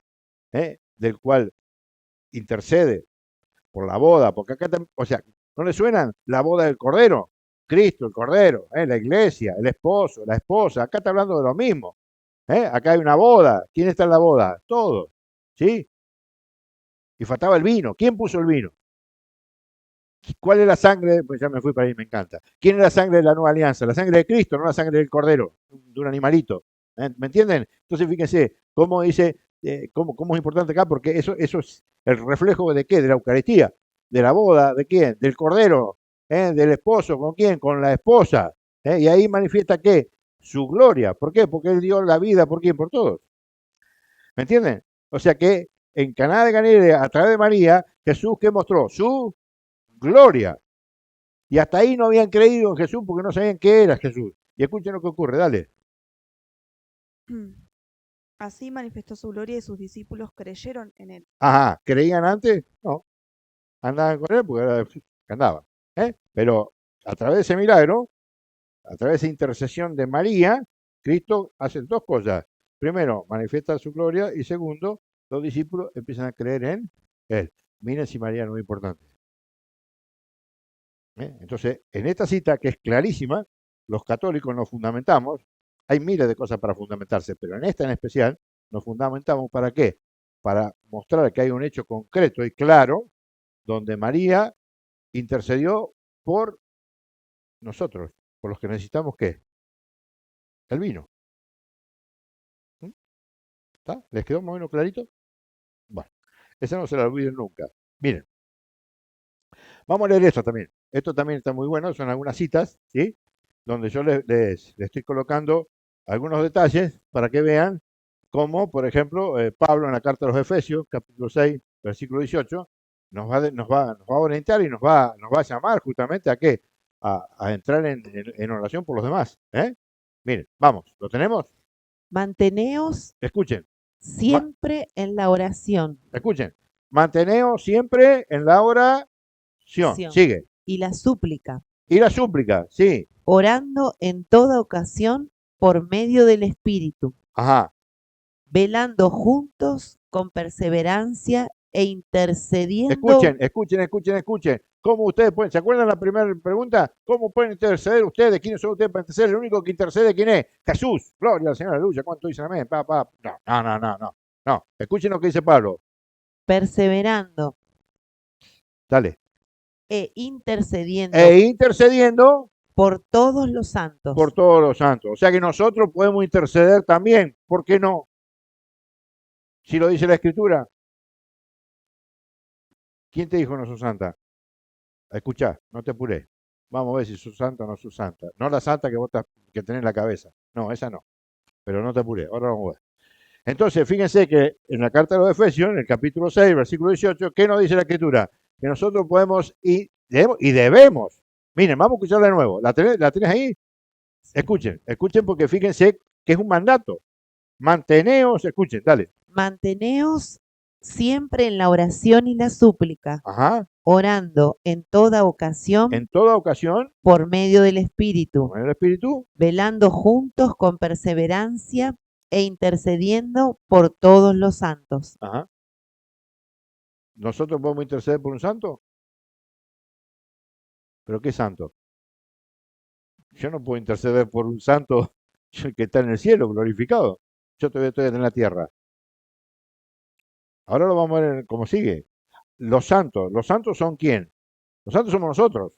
del cual intercede por la boda, porque acá, o sea, ¿no le suenan la boda del Cordero? Cristo, el Cordero, la iglesia, el esposo, la esposa, acá está hablando de lo mismo. Acá hay una boda. ¿Quién está en la boda? Todos, ¿sí? Y faltaba el vino. ¿Quién puso el vino? ¿Cuál es la sangre? Pues ya me fui para ahí, me encanta. ¿Quién es la sangre de la nueva alianza? La sangre de Cristo, no la sangre del Cordero, de un animalito. ¿Me entienden? Entonces fíjense cómo dice, cómo es importante acá, porque eso es el reflejo de qué, de la Eucaristía, de la boda, ¿de quién? Del Cordero, del esposo, ¿con quién? Con la esposa. Y ahí manifiesta qué, su gloria. ¿Por qué? Porque Él dio la vida, ¿por quién? Por todos. ¿Me entienden? O sea que en Caná de Galilea, a través de María, Jesús, ¿qué mostró? Su gloria. Y hasta ahí no habían creído en Jesús porque no sabían qué era Jesús. Y escuchen lo que ocurre, dale. Así manifestó su gloria y sus discípulos creyeron en él. Ajá, ¿creían antes? No. Andaban con él porque era andaban. Pero a través de ese milagro, a través de esa intercesión de María, Cristo hace dos cosas. Primero, manifiesta su gloria y segundo, los discípulos empiezan a creer en él. Miren si María no es importante. Entonces, en esta cita, que es clarísima, los católicos nos fundamentamos, hay miles de cosas para fundamentarse, pero en esta en especial nos fundamentamos ¿para qué? para mostrar que hay un hecho concreto y claro donde María intercedió por nosotros, por los que necesitamos ¿qué? El vino. ¿Mm? ¿Está? ¿Les quedó más o menos clarito? Bueno, esa no se la olviden nunca. Miren, vamos a leer esto también. Esto también está muy bueno, son algunas citas, ¿sí? Donde yo les estoy colocando algunos detalles para que vean cómo, por ejemplo, Pablo en la carta a los Efesios, capítulo 6, versículo 18, nos va a orientar y nos va a llamar justamente a qué? A entrar en oración por los demás. ¿Eh? Miren, vamos, ¿lo tenemos? Manteneos Escuchen, ma- siempre en la oración escuchen. Manteneos siempre en la oración. Sigue. y la súplica, Y la súplica, sí. orando en toda ocasión por medio del Espíritu, Ajá. velando juntos con perseverancia e intercediendo. Escuchen. ¿Cómo ustedes pueden? ¿Se acuerdan la primera pregunta? ¿Cómo pueden interceder ustedes? ¿Quiénes son ustedes para interceder? El único que intercede, ¿quién es? Jesús. Gloria al Señor, aleluya. ¿Cuánto dicen amén? No. No. Escuchen lo que dice Pablo. Perseverando Dale. e intercediendo E intercediendo por todos los santos. por todos los santos. O sea que nosotros podemos interceder también. ¿Por qué no? Si lo dice la Escritura. ¿Quién te dijo no sos santa? Escuchá, no te apures. Vamos a ver si sos santa o no sos santa. No la santa que vos que tenés en la cabeza. No, esa no. Pero no te apures. Ahora vamos a ver. Entonces, fíjense que en la carta de los Efesios, en el capítulo 6, versículo 18, ¿qué nos dice la Escritura? Que nosotros podemos y debemos. Miren, vamos a escucharla de nuevo. ¿La tenés ahí? Escuchen porque fíjense que es un mandato. Manteneos, escuchen, dale. Manteneos siempre en la oración y la súplica, Ajá. orando en toda ocasión En toda ocasión, por medio del Espíritu, con el Espíritu, velando juntos con perseverancia e intercediendo por todos los santos. ajá. ¿Nosotros podemos interceder por un santo? ¿Pero qué santo? Yo no puedo interceder por un santo que está en el cielo, glorificado. Yo todavía estoy en la tierra. Ahora lo vamos a ver cómo sigue. Los santos son quién? Los santos somos nosotros.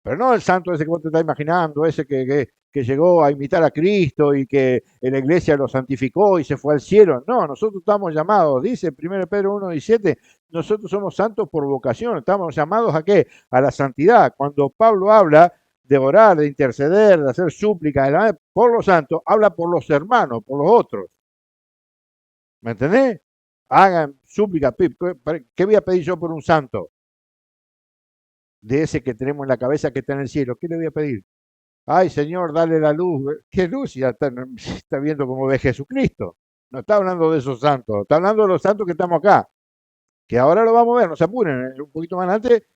Pero no el santo ese que vos te estás imaginando, ese que llegó a imitar a Cristo y que en la iglesia lo santificó y se fue al cielo. No, nosotros estamos llamados, dice 1 Pedro 1:17, nosotros somos santos por vocación, estamos llamados ¿a qué? A la santidad. Cuando Pablo habla de orar, de interceder, de hacer súplicas por los santos, habla por los hermanos, por los otros. ¿Me entendés? Hagan súplicas. ¿Qué voy a pedir yo por un santo? De ese que tenemos en la cabeza que está en el cielo. ¿Qué le voy a pedir? Ay, Señor, dale la luz. ¿Qué luz? Ya está viendo cómo ve Jesucristo. No está hablando de esos santos, está hablando de los santos que estamos acá. Que ahora lo vamos a ver, no se apuren. Un poquito más adelante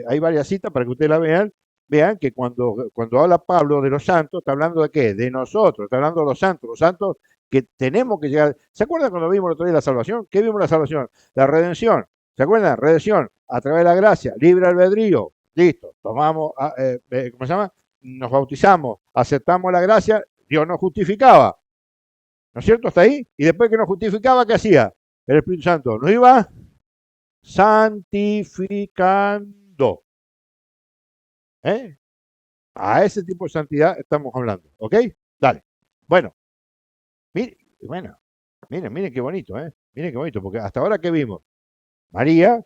hay varias citas para que ustedes la vean. Vean que cuando habla Pablo de los santos, está hablando de qué? De nosotros, está hablando de los santos que tenemos que llegar. ¿Se acuerdan cuando vimos el otro día la salvación? ¿Qué vimos la salvación? La redención. ¿Se acuerdan? Redención a través de la gracia, libre albedrío. Listo, tomamos, ¿cómo se llama? Nos bautizamos, aceptamos la gracia, Dios nos justificaba. ¿No es cierto? Hasta ahí. Y después que nos justificaba, ¿qué hacía? El Espíritu Santo nos iba santificando. ¿Eh? A ese tipo de santidad estamos hablando. ¿Ok? Dale. Bueno, miren qué bonito, ¿eh? Miren qué bonito, porque hasta ahora, ¿qué vimos? María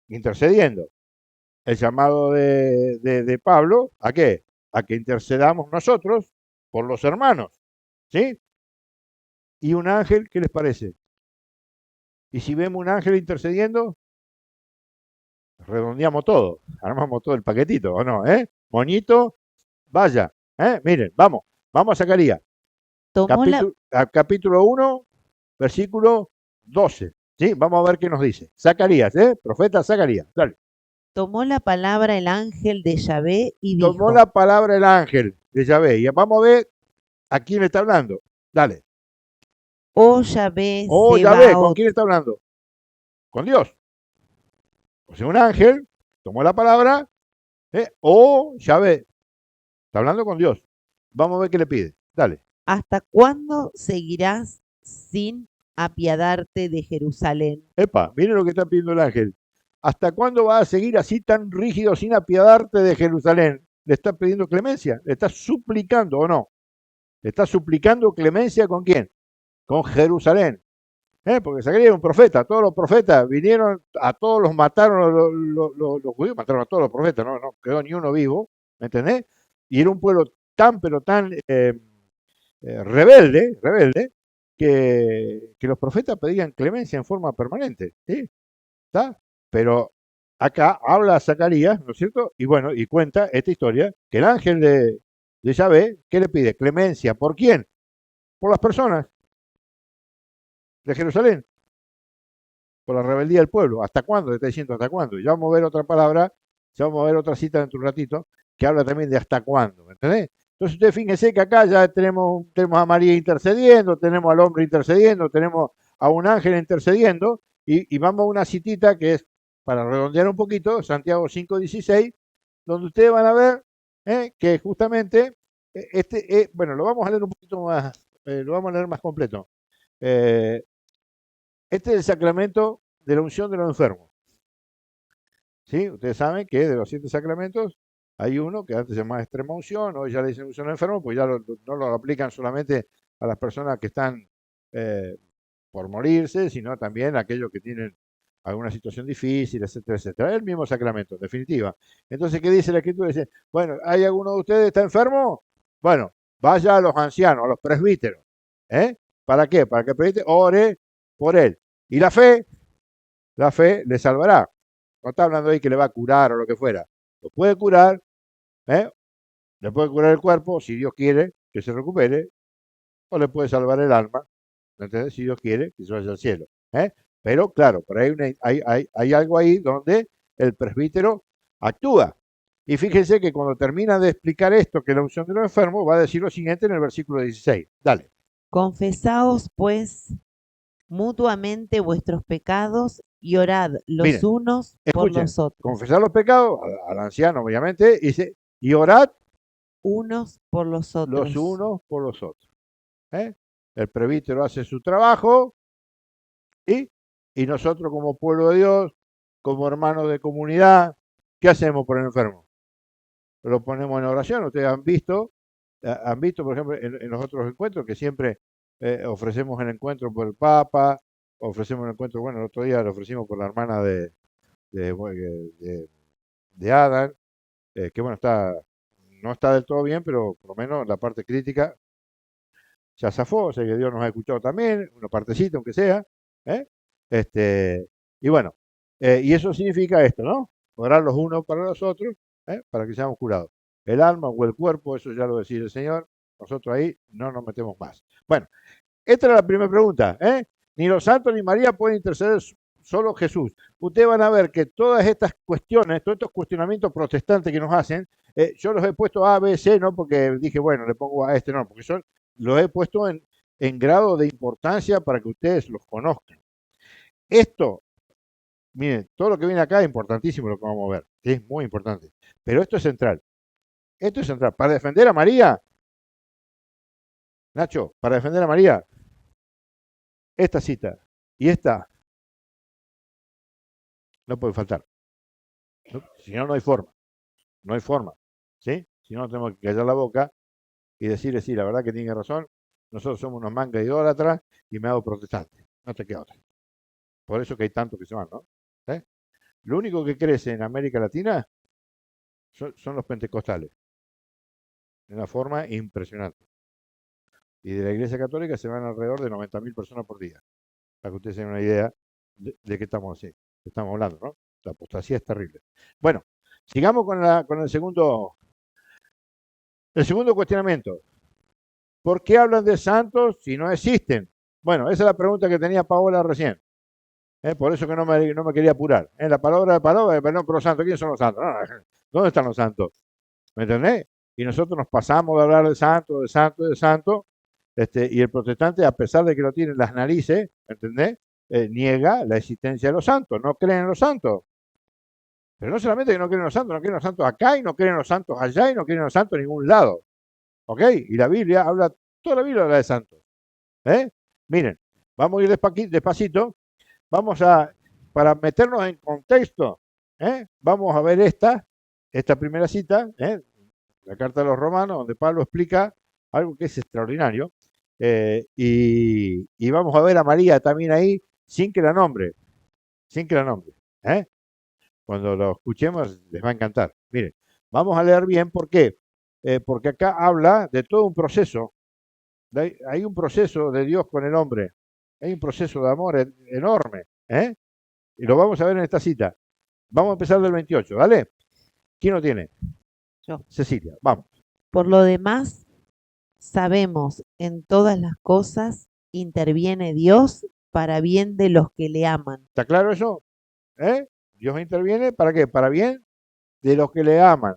intercediendo. El llamado de Pablo, ¿a qué? A que intercedamos nosotros por los hermanos. ¿Sí? Y un ángel, ¿qué les parece? Y si vemos un ángel intercediendo, redondeamos todo, armamos todo el paquetito, ¿o no? Moñito, vaya. Miren, vamos a Zacarías. Capítulo 1, versículo 12. ¿Sí? Vamos a ver qué nos dice. Zacarías, profeta Zacarías. Dale. Tomó la palabra el ángel de Yahvé y dijo. Tomó la palabra el ángel de Yahvé. Y vamos a ver a quién le está hablando. Dale. Oh Yahvé, Yahvé, ¿con quién está hablando? Con Dios. O sea, un ángel tomó la palabra, Yahvé. Está hablando con Dios. Vamos a ver qué le pide. Dale. ¿Hasta cuándo seguirás sin apiadarte de Jerusalén. Epa, miren lo que está pidiendo el ángel. ¿Hasta cuándo vas a seguir así tan rígido sin apiadarte de Jerusalén? Le está pidiendo clemencia, le está suplicando, ¿o no? Le está suplicando clemencia ¿con quién? Con Jerusalén. Porque Zacarías era un profeta, todos los profetas vinieron, a todos los mataron, los judíos mataron a todos los profetas, no quedó ni uno vivo, ¿me entendés? Y era un pueblo tan, pero tan rebelde, que los profetas pedían clemencia en forma permanente, ¿sí? ¿Está? Pero acá habla Zacarías, ¿no es cierto? Y bueno, y cuenta esta historia, que el ángel de Yahvé, ¿qué le pide? Clemencia. ¿Por quién? Por las personas de Jerusalén, por la rebeldía del pueblo. ¿Hasta cuándo? Le está diciendo hasta cuándo. Y ya vamos a ver otra palabra, ya vamos a ver otra cita dentro de un ratito, que habla también de hasta cuándo, ¿me entendés? Entonces ustedes fíjense que acá ya tenemos a María intercediendo, tenemos al hombre intercediendo, tenemos a un ángel intercediendo, y vamos a una citita que es, para redondear un poquito, Santiago 5:16, donde ustedes van a ver que justamente, bueno, lo vamos a leer un poquito más, lo vamos a leer más completo. Este es el sacramento de la unción de los enfermos. ¿Sí? Ustedes saben que de los 7 sacramentos hay uno que antes se llamaba extrema unción, hoy ya le dicen unción de enfermo, pues ya no lo aplican solamente a las personas que están por morirse, sino también a aquellos que tienen alguna situación difícil, etcétera, etcétera. Es el mismo sacramento, en definitiva. Entonces, ¿qué dice la Escritura? Dice, bueno, ¿hay alguno de ustedes que está enfermo? Bueno, vaya a los ancianos, a los presbíteros. ¿Para qué? Para que el presbítero ore por él. Y la fe le salvará. No está hablando ahí que le va a curar o lo que fuera. Lo puede curar, le puede curar el cuerpo, si Dios quiere que se recupere, o le puede salvar el alma, ¿entendés? Si Dios quiere que se vaya al cielo. Pero claro, pero hay algo ahí donde el presbítero actúa. Y fíjense que cuando termina de explicar esto, que es la unción de los enfermos, va a decir lo siguiente en el versículo 16. Dale. Confesaos, pues, mutuamente vuestros pecados y orad los Miren, unos por escuchen, los otros. confesar los pecados al anciano, obviamente, y orad Unos por los otros. los unos por los otros. El presbítero hace su trabajo y nosotros como pueblo de Dios, como hermanos de comunidad, ¿qué hacemos por el enfermo? Lo ponemos en oración. Ustedes han visto, por ejemplo, en los otros encuentros que siempre ofrecemos el encuentro por el Papa, ofrecemos el encuentro, bueno, el otro día lo ofrecimos por la hermana de Adán, que bueno, no está del todo bien, pero por lo menos la parte crítica ya zafó, o sea que Dios nos ha escuchado también, una partecita aunque sea, ¿eh? Y bueno, y eso significa esto, ¿no? Orar los unos para los otros, para que seamos curados. El alma o el cuerpo, eso ya lo decía el Señor, nosotros ahí no nos metemos más. Bueno, esta era la primera pregunta, Ni los santos ni María pueden interceder, solo Jesús. Ustedes van a ver que todas estas cuestiones, todos estos cuestionamientos protestantes que nos hacen, yo los he puesto A, B, C, no porque dije, bueno, le pongo a este, no, porque los he puesto en grado de importancia para que ustedes los conozcan. Esto, miren, todo lo que viene acá es importantísimo lo que vamos a ver, ¿sí? Es muy importante. Pero esto es central. Esto es central. Para defender a María, Nacho, para defender a María, esta cita y esta no puede faltar. ¿No? Si no, no hay forma. No hay forma. ¿Sí? Si no, tenemos que callar la boca y decirle, sí, la verdad que tiene razón, nosotros somos unos mangas idólatras y me hago protestante. No te queda otra. Por eso que hay tantos que se van, ¿no? Lo único que crece en América Latina son los pentecostales. De una forma impresionante. Y de la Iglesia Católica se van alrededor de 90.000 personas por día. Para que ustedes tengan una idea de qué estamos hablando, ¿no? La apostasía es terrible. Bueno, sigamos con el segundo cuestionamiento. ¿Por qué hablan de santos si no existen? Bueno, esa es la pregunta que tenía Paola recién. Por eso que no me quería apurar. La palabra, perdón, pero los santos, ¿quiénes son los santos? ¿Dónde están los santos? ¿Me entendés? Y nosotros nos pasamos de hablar de santo, de santo, de santo, y el protestante, a pesar de que lo tiene en las narices, ¿entendés? Niega la existencia de los santos, no creen en los santos. Pero no solamente que no creen en los santos, no creen en los santos acá y no creen en los santos allá y no creen en los santos en ningún lado. ¿Ok? Y la Biblia toda la Biblia habla de santos. Miren, Vamos a ir despacito. Para meternos en contexto, vamos a ver esta primera cita, la carta de los Romanos, donde Pablo explica algo que es extraordinario. Y vamos a ver a María también ahí, sin que la nombre. ¿eh? Cuando lo escuchemos les va a encantar. Miren, vamos a leer bien, ¿por qué? Porque acá habla de todo un proceso. Hay un proceso de Dios con el hombre. Hay un proceso de amor enorme. Y lo vamos a ver en esta cita. Vamos a empezar del 28, ¿vale? ¿Quién lo tiene? Yo. Cecilia, vamos. Por lo demás, sabemos en todas las cosas interviene Dios para bien de los que le aman. ¿Está claro eso? Dios interviene, ¿para qué? Para bien de los que le aman.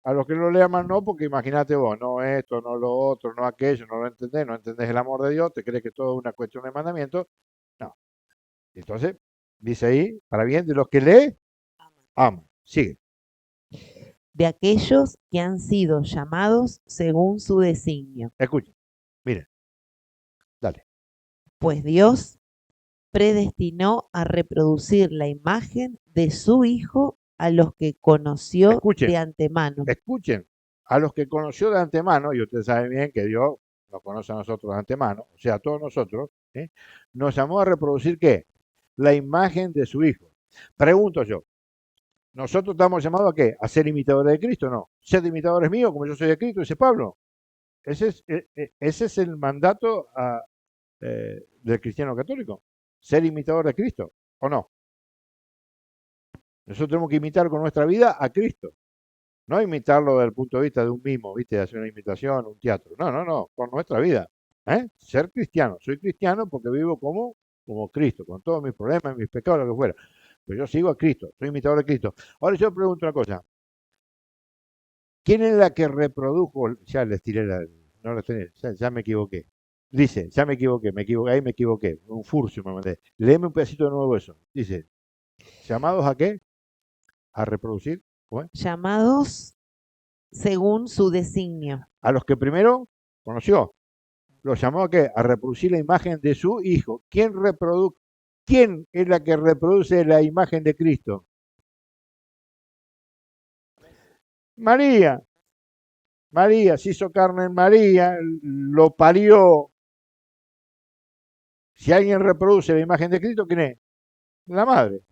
A los que no le aman no, porque imagínate vos, no esto, no lo otro, no aquello, no entendés el amor de Dios, te crees que todo es una cuestión de mandamiento. No. Entonces, dice ahí, para bien de los que le aman. Sigue. De aquellos que han sido llamados según su designio. Escuchen. Miren. Dale. Pues Dios predestinó a reproducir la imagen de su Hijo a los que conoció Escuchen. de antemano. Escuchen. A los que conoció de antemano, y ustedes saben bien que Dios nos conoce a nosotros de antemano, o sea, a todos nosotros, nos llamó a reproducir ¿qué? La imagen de su Hijo. Pregunto yo, ¿nosotros estamos llamados a qué? ¿A ser imitadores de Cristo? No. ¿Ser imitadores míos como yo soy de Cristo? Dice Pablo. Ese es el mandato del cristiano católico. Ser imitador de Cristo, ¿o no? Nosotros tenemos que imitar con nuestra vida a Cristo. No imitarlo desde el punto de vista de un mimo, ¿viste? De hacer una imitación, un teatro. No, con nuestra vida. Ser cristiano. Soy cristiano porque vivo como Cristo, con todos mis problemas, mis pecados, lo que fuera. Pero yo sigo a Cristo, soy imitador de Cristo. Ahora yo pregunto una cosa. ¿Quién es la que reprodujo? Ya les tiré no la tenés, ya me equivoqué. Dice, ya me equivoqué, ahí me equivoqué. Un furcio me mandé. Léeme un pedacito de nuevo eso. Dice, ¿llamados a qué? A reproducir. ¿Cómo es? Llamados según su designio. A los que primero conoció. ¿Los llamó a qué? A reproducir la imagen de su Hijo. ¿Quién es la que reproduce la imagen de Cristo? María. María, se hizo carne en María, lo parió. Si alguien reproduce la imagen de Cristo, ¿quién es? La madre.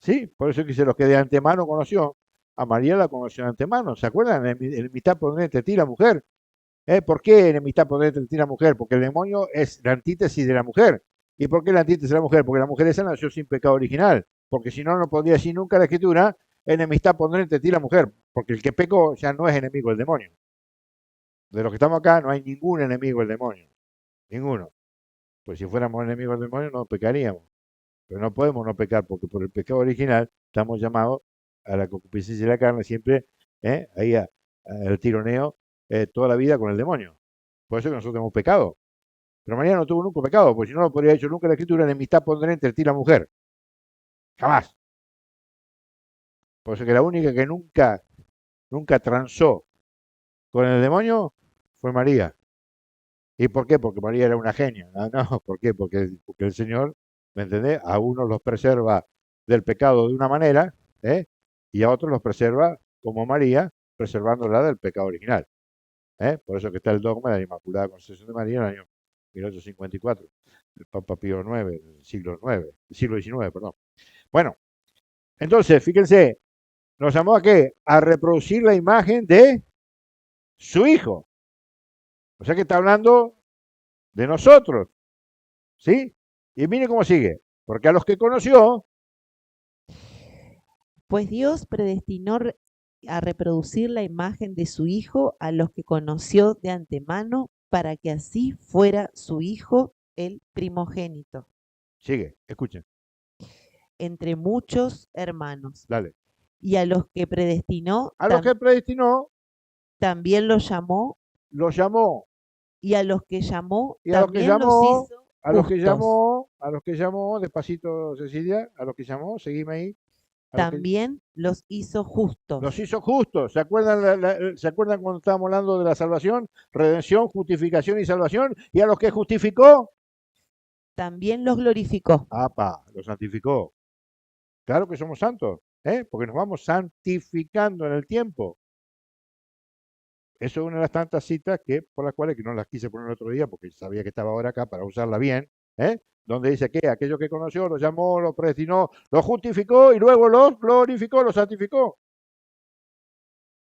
¿Sí? Por eso dice los que de antemano conoció. A María la conoció de antemano. ¿Se acuerdan? Enemistad por entre ti y la mujer. ¿Por qué enemistad por entre ti y la mujer? Porque el demonio es la antítesis de la mujer. ¿Y por qué la antítesis de la mujer? Porque la mujer esa nació sin pecado original. Porque si no, no podría decir nunca la Escritura, enemistad por entre ti y la mujer. Porque el que pecó ya no es enemigo del demonio. De los que estamos acá no hay ningún enemigo del demonio. Ninguno. Pues si fuéramos enemigos del demonio no pecaríamos. Pero no podemos no pecar porque por el pecado original estamos llamados a la concupiscencia de la carne siempre, ahí al tironeo toda la vida con el demonio. Por eso que nosotros hemos pecado. Pero María no tuvo nunca pecado, porque si no lo podría haber hecho nunca la Escritura, enemistad pondré entre ti y la mujer. Jamás. Por eso que la única que nunca transó con el demonio fue María. ¿Y por qué? Porque María era una genia. No, ¿por qué? Porque el Señor, ¿me entendés? A unos los preserva del pecado de una manera, y a otros los preserva, como María, preservándola del pecado original. Por eso que está el dogma de la Inmaculada Concepción de María en el año 1854, el Papa Pío IX, del siglo XIX, perdón. Bueno, entonces, fíjense, ¿nos llamó a qué? A reproducir la imagen de su Hijo. O sea que está hablando de nosotros, ¿sí? Y mire cómo sigue, porque a los que conoció, Pues Dios predestinó a reproducir la imagen de su Hijo a los que conoció de antemano para que así fuera su Hijo el primogénito sigue, escuchen, entre muchos hermanos. dale. Y a los que predestinó, A los que predestinó, también los llamó, los llamó. y a los que llamó, Y a los que también los llamó, hizo a los que justos. llamó, despacito Cecilia, a los que llamó, seguime ahí. A los que También los hizo justos. los hizo justos. ¿Se acuerdan, ¿se acuerdan cuando estábamos hablando de la salvación? Redención, justificación y salvación. ¿Y a los que justificó? también los glorificó. ¡Apa! Lo santificó. Claro que somos santos, porque nos vamos santificando en el tiempo. Eso es una de las tantas citas por las cuales que no las quise poner el otro día porque sabía que estaba ahora acá para usarla bien, donde dice que aquello que conoció, lo llamó, lo predestinó, lo justificó y luego los glorificó, lo santificó.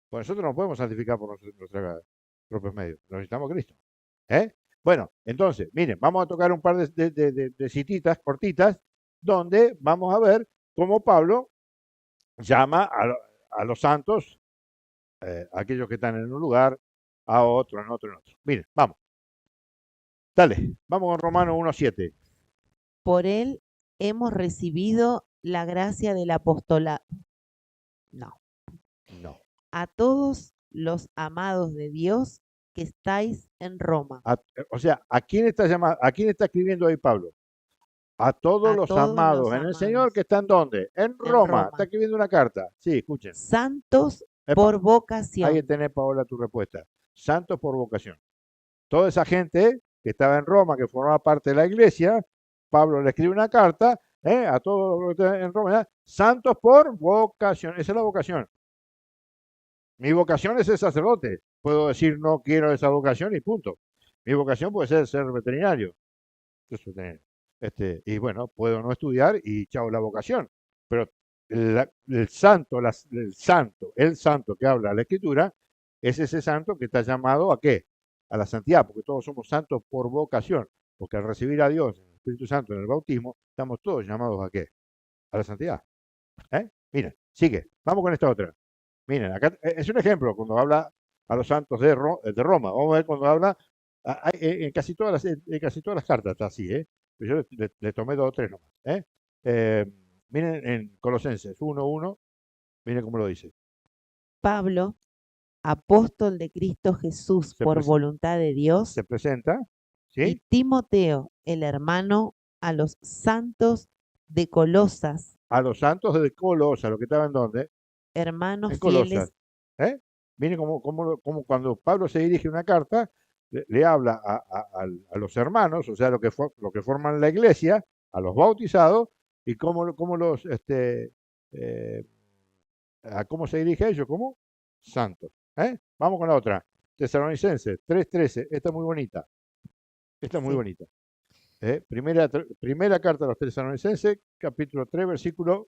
Pues nosotros no podemos santificar por nuestros propios medios, necesitamos a Cristo. Bueno, entonces, miren, vamos a tocar un par de cititas cortitas donde vamos a ver cómo Pablo llama a los santos, aquellos que están en un lugar, a otro, en otro, en otro. Miren, vamos. Dale, vamos con Romanos 1:7. Por él hemos recibido la gracia del apostolado. No. No. A todos los amados de Dios que estáis en Roma. O sea, ¿a quién está escribiendo ahí Pablo? A todos A los todos amados los en el amados. Señor que están ¿dónde? En Roma. Roma. Está escribiendo una carta. Sí, escuchen. Santos Epa, por ahí vocación. tenés, Paola, tu respuesta. Santos por vocación. Toda esa gente que estaba en Roma, que formaba parte de la iglesia, Pablo le escribe una carta a todos los que están en Roma. Santos por vocación. Esa es la vocación. Mi vocación es ser sacerdote. Puedo decir no quiero esa vocación y punto. Mi vocación puede ser veterinario. Y bueno, puedo no estudiar y chao la vocación. Pero el santo que habla la Escritura, es ese santo que está llamado ¿a qué? A la santidad, porque todos somos santos por vocación. Porque al recibir a Dios, el Espíritu Santo en el bautismo, estamos todos llamados ¿a qué? A la santidad. Miren, sigue. Vamos con esta otra. Miren, acá es un ejemplo cuando habla a los santos de Roma. Vamos a ver cuando habla en casi todas las cartas está así, pero yo le tomé 2 o 3 nomás. Miren en Colosenses 1:1, miren cómo lo dice. Pablo, apóstol de Cristo Jesús Se por pres- voluntad de Dios, Se presenta, y ¿sí? Timoteo, el hermano, a los santos de Colosas, A los santos de Colosas, los que estaban ¿dónde? hermanos En Colosas. fieles. Miren cómo cuando Pablo se dirige una carta, le habla a los hermanos, o sea, lo que forman la iglesia, a los bautizados, y cómo se dirige a ellos, como santos. Vamos con la otra. Tesalonicenses 3:13. Esta es muy bonita. Esta es muy Sí. bonita. Primera carta a los Tesalonicenses, capítulo 3, versículo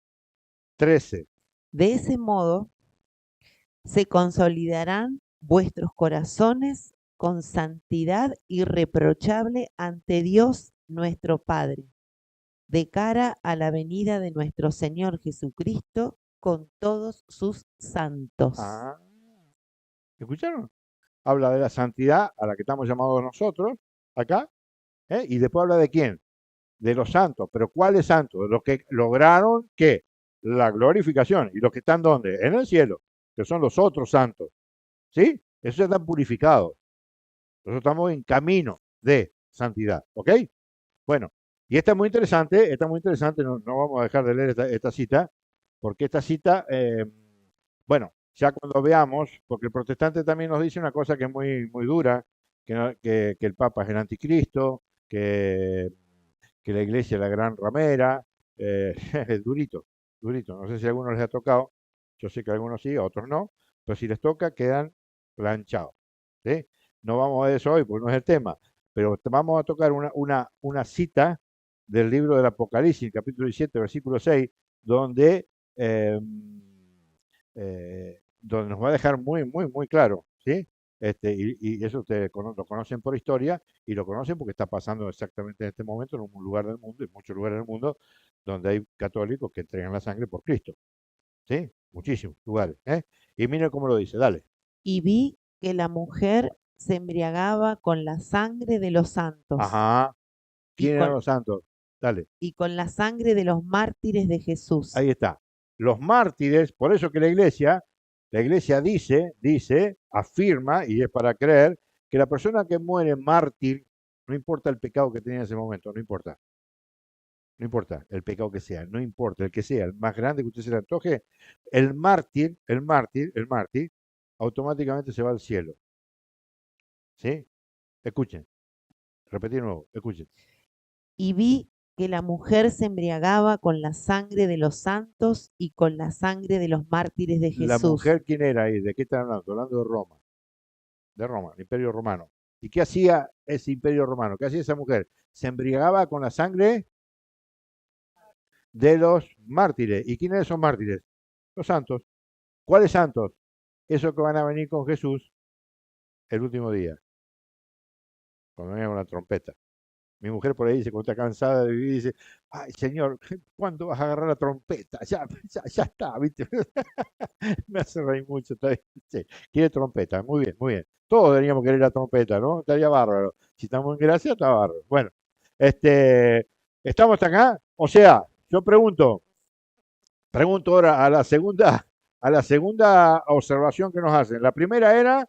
13. De ese modo se consolidarán vuestros corazones con santidad irreprochable ante Dios nuestro Padre, de cara a la venida de nuestro Señor Jesucristo con todos sus santos. Ah, ¿escucharon? Habla de la santidad a la que estamos llamados nosotros, acá, y después habla de quién, de los santos, pero ¿cuáles santos? De los que lograron ¿qué? La glorificación, y los que están ¿dónde? En el cielo, que son los otros santos, ¿sí? Esos ya están purificados, nosotros estamos en camino de santidad, ¿ok? Bueno, y esta es muy interesante, no vamos a dejar de leer esta cita, porque esta cita, bueno, ya cuando veamos, porque el protestante también nos dice una cosa que es muy, muy dura, que el Papa es el anticristo, que la iglesia es la gran ramera, es durito, durito. No sé si a algunos les ha tocado, yo sé que a algunos sí, a otros no, pero si les toca quedan planchados. ¿Sí? No vamos a ver eso hoy, porque no es el tema, pero vamos a tocar una cita del libro del Apocalipsis, capítulo 17, versículo 6, donde donde nos va a dejar muy, muy, muy claro, ¿sí? Y eso ustedes lo conocen por historia y lo conocen porque está pasando exactamente en este momento en un lugar del mundo, en muchos lugares del mundo, donde hay católicos que entregan la sangre por Cristo, ¿sí? Muchísimos lugares, Y miren cómo lo dice, dale. Y vi que la mujer se embriagaba con la sangre de los santos Ajá. y ¿Quién eran con, los santos? Dale. y con la sangre de los mártires de Jesús. Ahí está. Los mártires, por eso que la iglesia dice, afirma, y es para creer, que la persona que muere mártir, no importa el pecado que tenía en ese momento, no importa. No importa el pecado que sea, no importa el que sea, el más grande que usted se le antoje, el mártir, automáticamente se va al cielo. ¿Sí? Escuchen, repetí de nuevo, escuchen. y vi que la mujer se embriagaba con la sangre de los santos y con la sangre de los mártires de La Jesús. mujer, ¿quién era ahí? ¿De qué están hablando? Hablando de Roma, el Imperio Romano. ¿Y qué hacía ese Imperio Romano? ¿Qué hacía esa mujer? Se embriagaba con la sangre de los mártires. ¿Y quiénes son mártires? Los santos. ¿Cuáles santos? Esos que van a venir con Jesús el último día, cuando venga con la trompeta. Mi mujer por ahí dice, cuando está cansada de vivir, dice, ay, Señor, ¿cuándo vas a agarrar la trompeta? Ya está, ¿viste? Me hace reír mucho. Está bien, sí. Quiere trompeta, muy bien, muy bien. Todos deberíamos querer la trompeta, ¿no? Estaría bárbaro. Si estamos en gracia, está bárbaro. Bueno, ¿estamos hasta acá? O sea, yo pregunto ahora a la segunda observación que nos hacen. La primera era,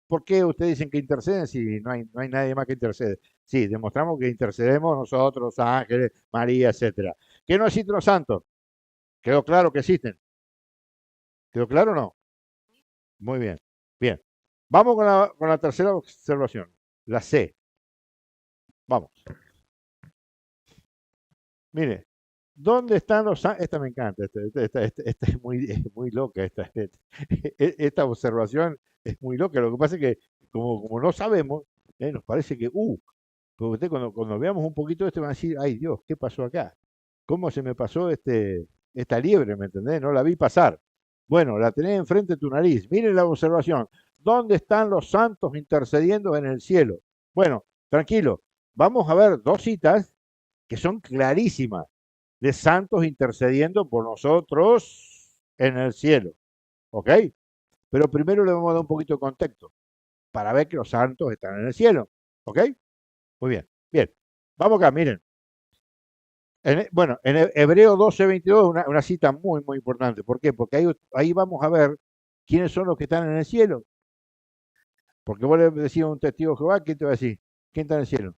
¿por qué ustedes dicen que interceden si no hay nadie más que intercede? Sí, demostramos que intercedemos nosotros, los ángeles, María, etcétera. ¿Que no existen los santos? Quedó claro que existen. ¿Quedó claro o no? Muy bien. Bien. Vamos con la tercera observación. La C. Vamos. Mire, ¿dónde están los santos? Esta me encanta. Esta es muy loca. Esta observación es muy loca. Lo que pasa es que, como no sabemos, nos parece que, porque usted cuando veamos un poquito de esto van a decir, ay Dios, ¿qué pasó acá? ¿Cómo se me pasó esta liebre? ¿Me entendés? No la vi pasar. Bueno, la tenés enfrente de tu nariz. Miren la observación. ¿Dónde están los santos intercediendo en el cielo? Bueno, tranquilo. Vamos a ver dos citas que son clarísimas de santos intercediendo por nosotros en el cielo. ¿Ok? Pero primero le vamos a dar un poquito de contexto para ver que los santos están en el cielo. ¿Ok? Muy bien. Bien. Vamos acá, miren. Bueno, en Hebreo 12:22 una cita muy, muy importante. ¿Por qué? Porque ahí vamos a ver quiénes son los que están en el cielo. Porque vos le decís a un testigo de Jehová, ¿quién te va a decir? ¿Quién está en el cielo?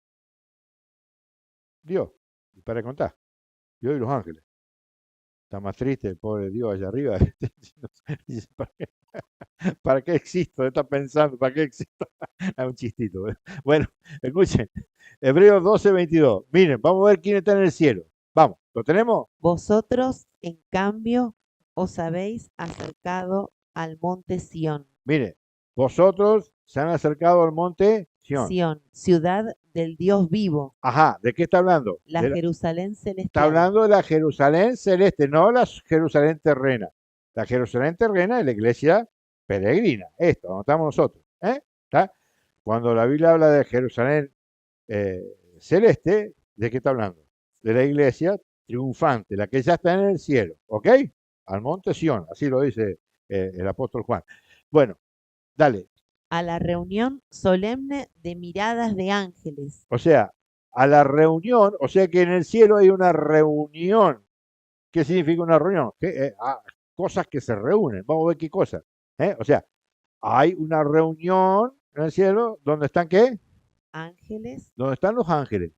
Dios. Y para contar. Dios y los ángeles. Está más triste el pobre Dios allá arriba. Dice, ¿para qué existo? Está pensando, ¿para qué existo? Es un chistito. Bueno, escuchen. Hebreos 12:22. Miren, vamos a ver quién está en el cielo. Vamos, ¿lo tenemos? Vosotros, en cambio, os habéis acercado al monte Sión, Mire, vosotros se han acercado al monte Sión. Sión, ciudad del Dios vivo, Ajá, ¿de qué está hablando? la Jerusalén Está celestial. hablando de la Jerusalén celeste, no la Jerusalén terrena. La Jerusalén terrena es la iglesia peregrina, esto, donde estamos nosotros. ¿Está? Cuando la Biblia habla de Jerusalén celeste, ¿de qué está hablando? De la iglesia triunfante, la que ya está en el cielo, ¿ok? Al monte Sión, así lo dice el apóstol Juan. Bueno, dale. A la reunión solemne de miradas de ángeles, O sea, a la reunión, o sea que en el cielo hay una reunión. ¿Qué significa una reunión? Cosas que se reúnen. Vamos a ver qué cosas. O sea, hay una reunión en el cielo donde están ¿qué? ángeles, Donde están los ángeles.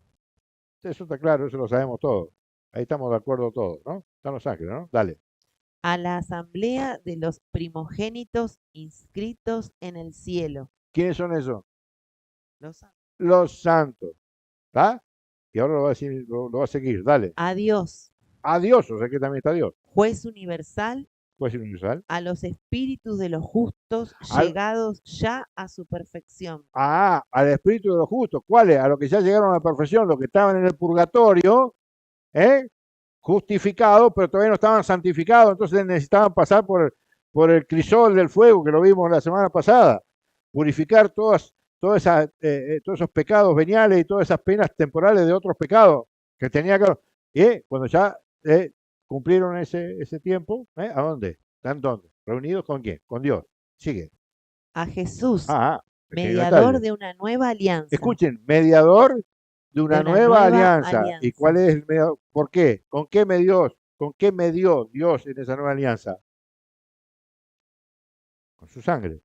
Eso está claro, eso lo sabemos todos. Ahí estamos de acuerdo todos, ¿no? Están los ángeles, ¿no? Dale. a la asamblea de los primogénitos inscritos en el cielo. ¿Quiénes son esos? Los ángeles. Los santos. ¿Está? Y ahora lo va a decir, lo va a seguir. Dale. A Dios, A Dios, o sea que también está Dios. juez universal, Puede ser universal. a los espíritus de los justos Al- llegados ya a su perfección. Al espíritu de los justos. ¿Cuáles? A los que ya llegaron a la perfección, los que estaban en el purgatorio, justificados, pero todavía no estaban santificados, entonces necesitaban pasar por el crisol del fuego que lo vimos la semana pasada, purificar todos esos pecados veniales y todas esas penas temporales de otros pecados que tenía que, cuando ya cumplieron ese tiempo, ¿a dónde? ¿Están dónde? ¿Reunidos con quién? Con Dios. Sigue. A Jesús, Pequeño mediador detalle. de una nueva alianza. Escuchen, mediador de una nueva alianza. ¿Y alianza. cuál es el mediador? ¿Por qué? ¿Con qué me dio? ¿Con qué me dio Dios en esa nueva alianza? Con su sangre.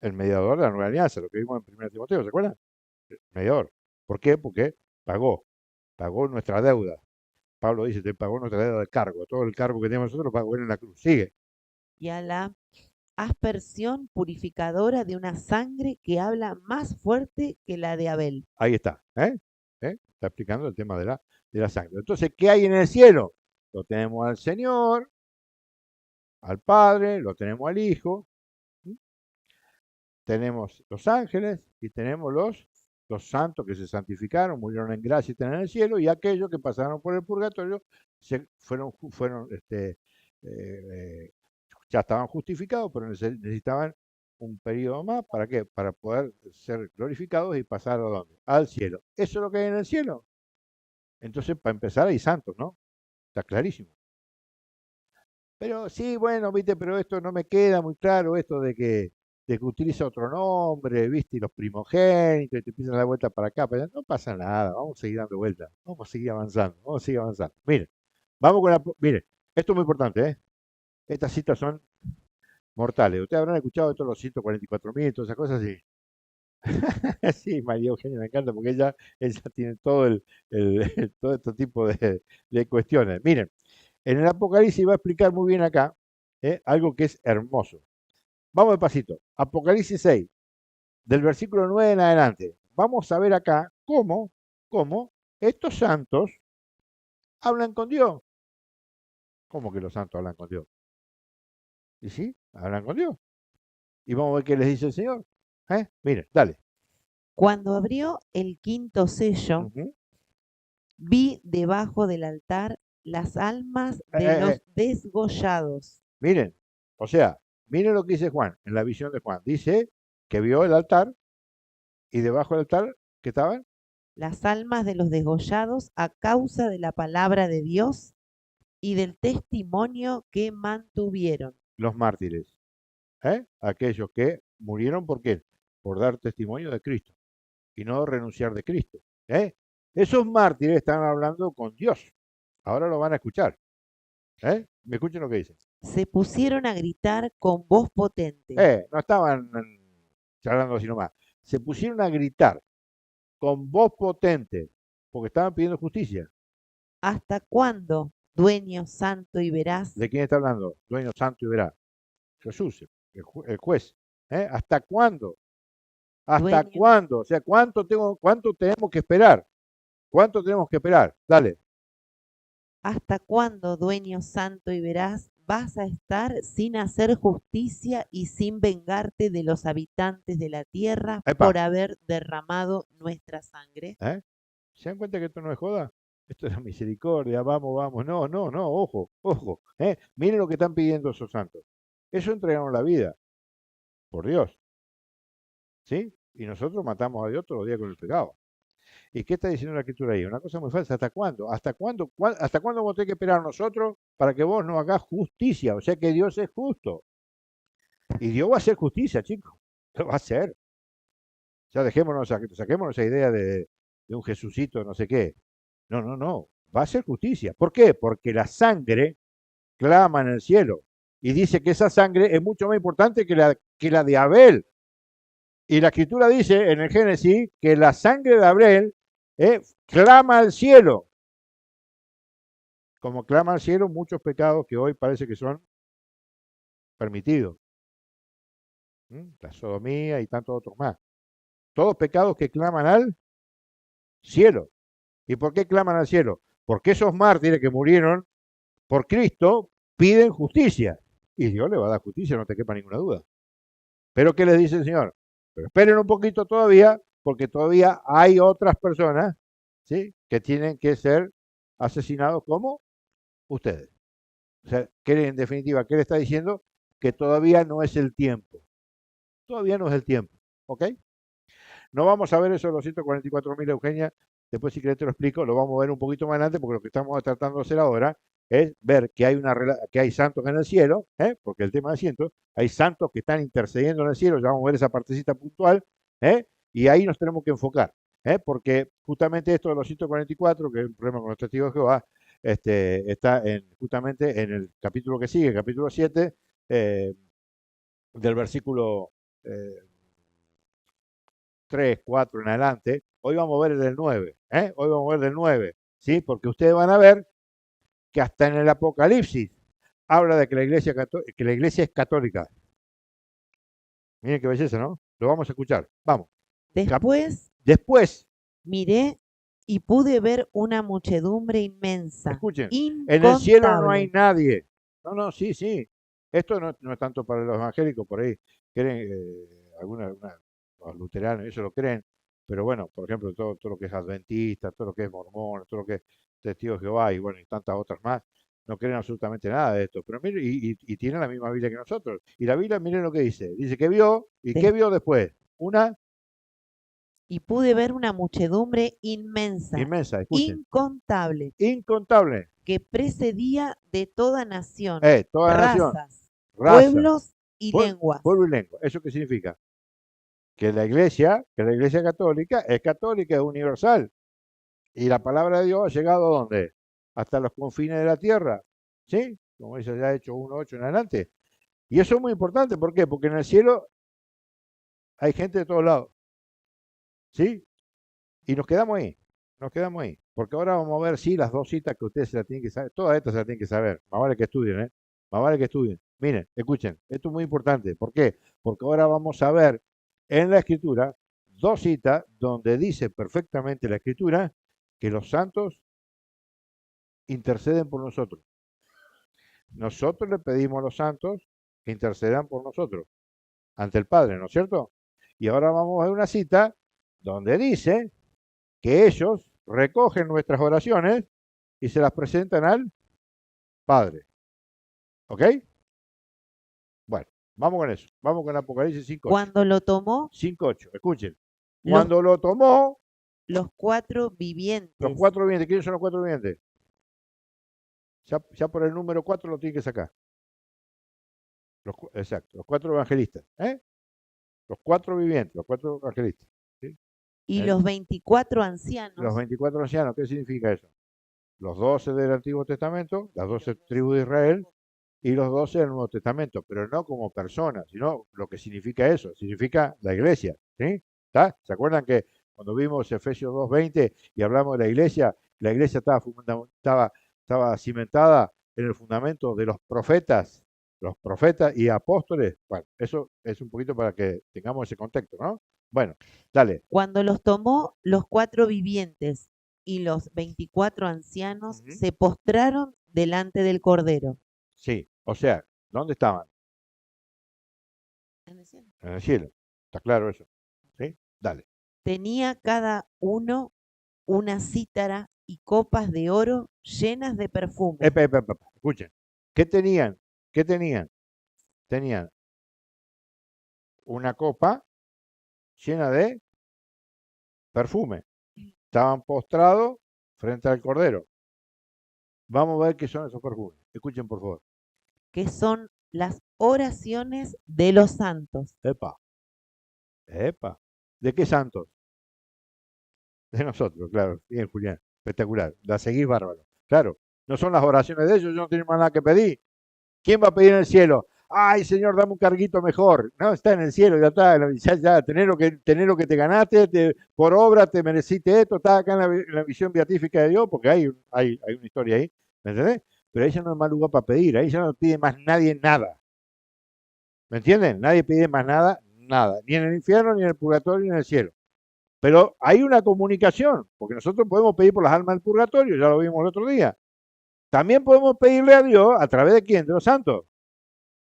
El mediador de la nueva alianza, lo que vimos en 1 Timoteo, ¿se acuerdan? El mediador. ¿Por qué? Porque pagó nuestra deuda. Pablo dice, te pagó nuestra deuda de cargo. Todo el cargo que tenemos nosotros lo pagó él en la cruz. Sigue. Y a la aspersión purificadora de una sangre que habla más fuerte que la de Abel. Ahí está. Está explicando el tema de la sangre. Entonces, ¿qué hay en el cielo? Lo tenemos al Señor, al Padre, lo tenemos al Hijo, ¿sí? Tenemos los ángeles y tenemos los santos que se santificaron, murieron en gracia y están en el cielo, y aquellos que pasaron por el purgatorio eh, ya estaban justificados, pero necesitaban un periodo más. ¿Para qué? Para poder ser glorificados y pasar ¿a dónde? Al cielo. Eso es lo que hay en el cielo. Entonces, para empezar, hay santos, ¿no? Está clarísimo. Pero sí, bueno, viste, pero esto no me queda muy claro, esto de que utiliza otro nombre, viste, y los primogénitos, y te empiezan a dar vuelta para acá, para allá. No pasa nada, vamos a seguir dando vueltas, vamos a seguir avanzando, vamos a seguir avanzando. Miren, vamos con miren, esto es muy importante, ¿eh? Estas citas son mortales. Ustedes habrán escuchado de todos los 144.000, todas esas cosas, sí. Sí, María Eugenia me encanta porque ella tiene todo este tipo de cuestiones. Miren, en el Apocalipsis va a explicar muy bien acá algo que es hermoso. Vamos despacito. Apocalipsis 6, del versículo 9 en adelante. Vamos a ver acá cómo estos santos hablan con Dios. ¿Cómo que los santos hablan con Dios? Y sí, hablan con Dios. Y vamos a ver qué les dice el Señor. Miren, dale. Cuando abrió el quinto sello, Ujú. vi debajo del altar las almas Eh, de eh, los eh, desgollados. Miren, o sea, miren lo que dice Juan, en la visión de Juan. Dice que vio el altar y debajo del altar, ¿qué estaban? Las almas de los desgollados a causa de la palabra de Dios y del testimonio que mantuvieron. Los mártires. Aquellos que murieron, ¿por qué? Por dar testimonio de Cristo y no renunciar de Cristo. Esos mártires están hablando con Dios. Ahora lo van a escuchar. ¿Me escuchen lo que dicen? Se pusieron a gritar con voz potente. No estaban charlando así nomás. Se pusieron a gritar con voz potente porque estaban pidiendo justicia. ¿Hasta cuándo, dueño santo y veraz? ¿De quién está hablando? Dueño santo y verá. Jesús, el juez. ¿Hasta cuándo? ¿Hasta Dueño. cuándo? O sea, ¿cuánto tenemos que esperar? ¿Cuánto tenemos que esperar? Dale. ¿Hasta cuándo, dueño santo y veraz, vas a estar sin hacer justicia y sin vengarte de los habitantes de la tierra Epa. por haber derramado nuestra sangre? ¿Se dan cuenta que esto no es joda? Esto es la misericordia, vamos, vamos. No, no, no, ojo, ojo. Miren lo que están pidiendo esos santos. Eso entregaron la vida, por Dios. ¿Sí? Y nosotros matamos a Dios todos los días con el pecado. ¿Y qué está diciendo la escritura ahí? Una cosa muy falsa. ¿Hasta cuándo? ¿Hasta cuándo vamos a tener que esperar nosotros para que vos no hagas justicia? O sea que Dios es justo. Y Dios va a hacer justicia, chicos. Lo va a hacer. O sea, saquémonos esa idea de un Jesucito, no sé qué. No, no, no. Va a hacer justicia. ¿Por qué? Porque la sangre clama en el cielo. Y dice que esa sangre es mucho más importante que la de Abel. Y la escritura dice en el Génesis que la sangre de Abel clama al cielo. Como clama al cielo muchos pecados que hoy parece que son permitidos. La sodomía y tantos otros más. Todos pecados que claman al cielo. ¿Y por qué claman al cielo? Porque esos mártires que murieron por Cristo piden justicia. Y Dios le va a dar justicia, no te quepa ninguna duda. Pero ¿qué les dice el Señor? Pero esperen un poquito todavía, porque todavía hay otras personas, ¿sí?, que tienen que ser asesinados como ustedes. O sea, en definitiva, ¿qué le está diciendo? Que todavía no es el tiempo. Todavía no es el tiempo. ¿Ok? No vamos a ver eso de los 144.000, Eugenia. Después, si querés, te lo explico. Lo vamos a ver un poquito más adelante, porque lo que estamos tratando de hacer ahora es ver que hay santos en el cielo, porque el tema de cientos, hay santos que están intercediendo en el cielo. Ya vamos a ver esa partecita puntual, y ahí nos tenemos que enfocar, porque justamente esto de los 144, que es un problema con los testigos de Jehová, está justamente en el capítulo que sigue, el capítulo 7, del versículo 3, 4 en adelante. Hoy vamos a ver el del 9, hoy vamos a ver del 9, ¿sí? Porque ustedes van a ver que hasta en el Apocalipsis habla de que la iglesia es católica. Miren qué belleza, ¿no? Lo vamos a escuchar. Vamos. Después Después, miré Y pude ver una muchedumbre inmensa, Escuchen, en el cielo no hay incontable. nadie. No, no, sí, sí. Esto no es tanto para los evangélicos, por ahí creen, los luteranos, eso lo creen, pero bueno, por ejemplo, todo lo que es adventista, todo lo que es mormón, todo lo que es testigo de Jehová y bueno, y tantas otras más, no creen absolutamente nada de esto. Pero mire, y tienen la misma Biblia que nosotros. Y la Biblia, miren lo que dice. Dice que vio, ¿y qué Des- vio después? Una Y pude ver una muchedumbre inmensa, inmensa, escuchen, incontable, incontable. que precedía de toda nación, Toda nación, razas, raza, pueblos y lenguas. pueblo y lengua. ¿Eso qué significa? Que la iglesia católica, es universal. Y la palabra de Dios ha llegado ¿a dónde? Hasta los confines de la tierra. ¿Sí? Como dice ya Hechos 1:8 en adelante. Y eso es muy importante. ¿Por qué? Porque en el cielo hay gente de todos lados. ¿Sí? Y nos quedamos ahí. Nos quedamos ahí. Porque ahora vamos a ver, sí, las dos citas que ustedes se las tienen que saber. Todas estas se las tienen que saber. Más vale que estudien, ¿eh? Más vale que estudien. Miren, escuchen. Esto es muy importante. ¿Por qué? Porque ahora vamos a ver en la Escritura dos citas donde dice perfectamente la Escritura que los santos interceden por nosotros. Nosotros le pedimos a los santos que intercedan por nosotros ante el Padre, ¿no es cierto? Y ahora vamos a ver una cita donde dice que ellos recogen nuestras oraciones y se las presentan al Padre. ¿Ok? Bueno, vamos con eso. Vamos con Apocalipsis 5:8. Cuando lo tomó, 5:8. Escuchen. los, Cuando lo tomó, los cuatro los vivientes, cuatro vivientes, ¿quiénes son los cuatro vivientes? Ya por el número 4 lo tiene que sacar. Exacto, los cuatro evangelistas. Los cuatro vivientes, los cuatro evangelistas. ¿Sí? y ¿Eh? los 24 Los ancianos 24 ancianos, ¿qué significa eso? Los 12 del Antiguo Testamento, las 12 tribus de Israel y los 12 del Nuevo Testamento, pero no como personas, sino lo que significa eso, significa la iglesia. ¿Sí? ¿Está? ¿Se acuerdan que cuando vimos Efesios 2:20 y hablamos de la iglesia estaba cimentada en el fundamento de los profetas y apóstoles? Bueno, eso es un poquito para que tengamos ese contexto, ¿no? Bueno, dale. Cuando los tomó, los cuatro vivientes y los 24 ancianos Ujú. se postraron delante del Cordero. Sí, o sea, ¿dónde estaban? En el cielo. ¿Está claro eso? ¿Sí? Dale. Tenía cada uno una cítara y copas de oro llenas de perfume. Escuchen. ¿Qué tenían? ¿Qué tenían? Tenían una copa llena de perfume. Estaban postrados frente al Cordero. Vamos a ver qué son esos perfumes. Escuchen, por favor. Que son las oraciones de los santos. Epa, epa. ¿De qué santos? De nosotros, claro. Bien, Julián. Espectacular. La seguís bárbaro. Claro. No son las oraciones de ellos, yo no tengo más nada que pedir. ¿Quién va a pedir en el cielo? Ay, Señor, dame un carguito mejor. No, está en el cielo, ya está. Ya, tener lo que te ganaste, por obra te mereciste esto, está acá en la visión beatífica de Dios, porque hay una historia ahí, ¿me entendés? Pero ahí ya no es más lugar para pedir, ahí ya no pide más nadie nada. ¿Me entienden? Nadie pide más nada, nada. Ni en el infierno, ni en el purgatorio, ni en el cielo. Pero hay una comunicación, porque nosotros podemos pedir por las almas del purgatorio, ya lo vimos el otro día. También podemos pedirle a Dios, ¿a través de quién? De los santos.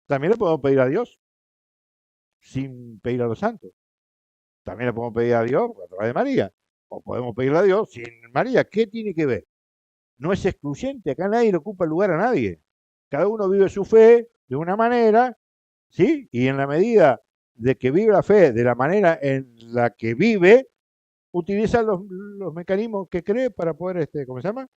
También le podemos pedir a Dios sin pedir a los santos. También le podemos pedir a Dios a través de María. O podemos pedirle a Dios sin María. ¿Qué tiene que ver? No es excluyente. Acá nadie le ocupa el lugar a nadie. Cada uno vive su fe de una manera, ¿sí? Y en la medida de que vive la fe de la manera en la que vive, utiliza los mecanismos que cree para poder, ¿cómo se llama?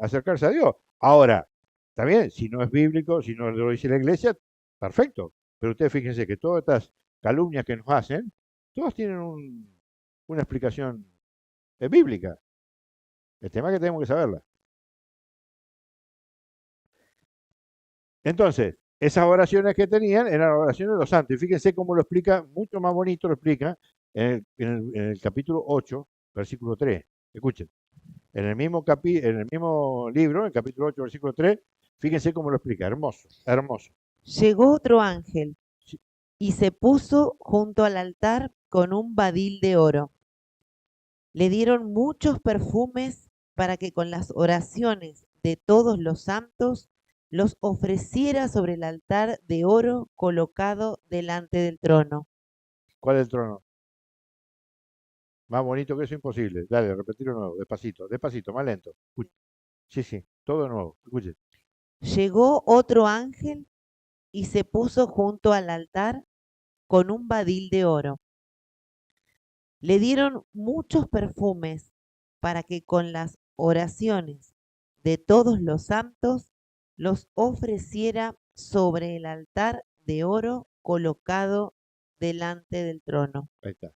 Acercarse a Dios. Ahora, también, si no es bíblico, si no lo dice la iglesia, perfecto. Pero ustedes fíjense que todas estas calumnias que nos hacen, todas tienen una explicación bíblica. El tema es que tenemos que saberla. Entonces, esas oraciones que tenían eran oraciones de los santos. Y fíjense cómo lo explica, mucho más bonito lo explica en el capítulo 8, versículo 3. Escuchen. En el mismo libro, en el capítulo 8, versículo 3, fíjense cómo lo explica. Hermoso, hermoso. Llegó otro ángel Sí. y se puso junto al altar con un badil de oro. Le dieron muchos perfumes para que con las oraciones de todos los santos los ofreciera sobre el altar de oro colocado delante del trono. ¿Cuál es el trono? Más bonito que eso, imposible. Dale, repetirlo de nuevo, despacito, despacito, más lento. Sí, sí, todo de nuevo. Escuche. Llegó otro ángel y se puso junto al altar con un badil de oro. Le dieron muchos perfumes para que con las oraciones de todos los santos los ofreciera sobre el altar de oro colocado delante del trono. Ahí está.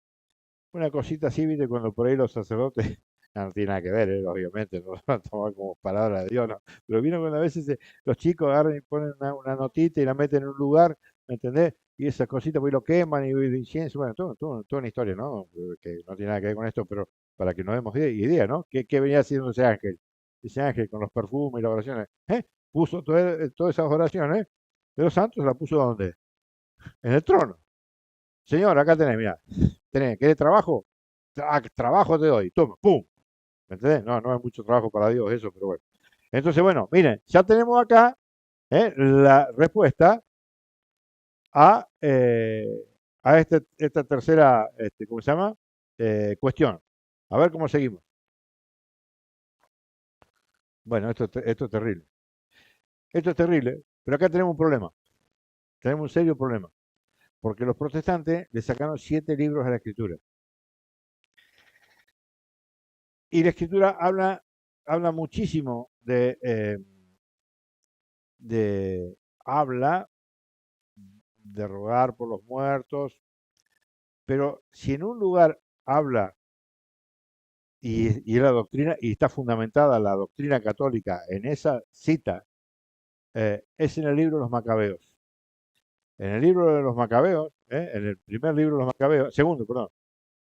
Una cosita así, viste, cuando por ahí los sacerdotes, no tiene nada que ver, obviamente, no lo van a tomar como palabra de Dios, no. Pero vino cuando a veces los chicos agarran y ponen una notita y la meten en un lugar, ¿me entendés? Y esas cositas pues lo queman y el incienso, bueno, toda una historia, ¿no? Que no tiene nada que ver con esto, pero para que nos demos idea, ¿no? ¿Qué venía haciendo ese ángel? Ese ángel con los perfumes y las oraciones, ¿eh? Puso todas esas oraciones de los santos, ¿la puso ¿dónde? En el trono. Señor, acá tenés, mira, ¿querés trabajo? Trabajo te doy, toma, pum. ¿Me entendés? No, no es mucho trabajo para Dios eso, pero bueno. Entonces, bueno, miren, ya tenemos acá la respuesta a, esta tercera, ¿cómo se llama? Cuestión. A ver cómo seguimos. Bueno, esto es terrible. Esto es terrible, pero acá tenemos un problema. Tenemos un serio problema. Porque los protestantes le sacaron 7 libros a la escritura. Y la escritura habla muchísimo habla de rogar por los muertos, pero si en un lugar habla y la doctrina, y está fundamentada la doctrina católica en esa cita, es en el libro de los Macabeos. En el libro de los Macabeos, en el primer libro de los Macabeos, segundo, perdón,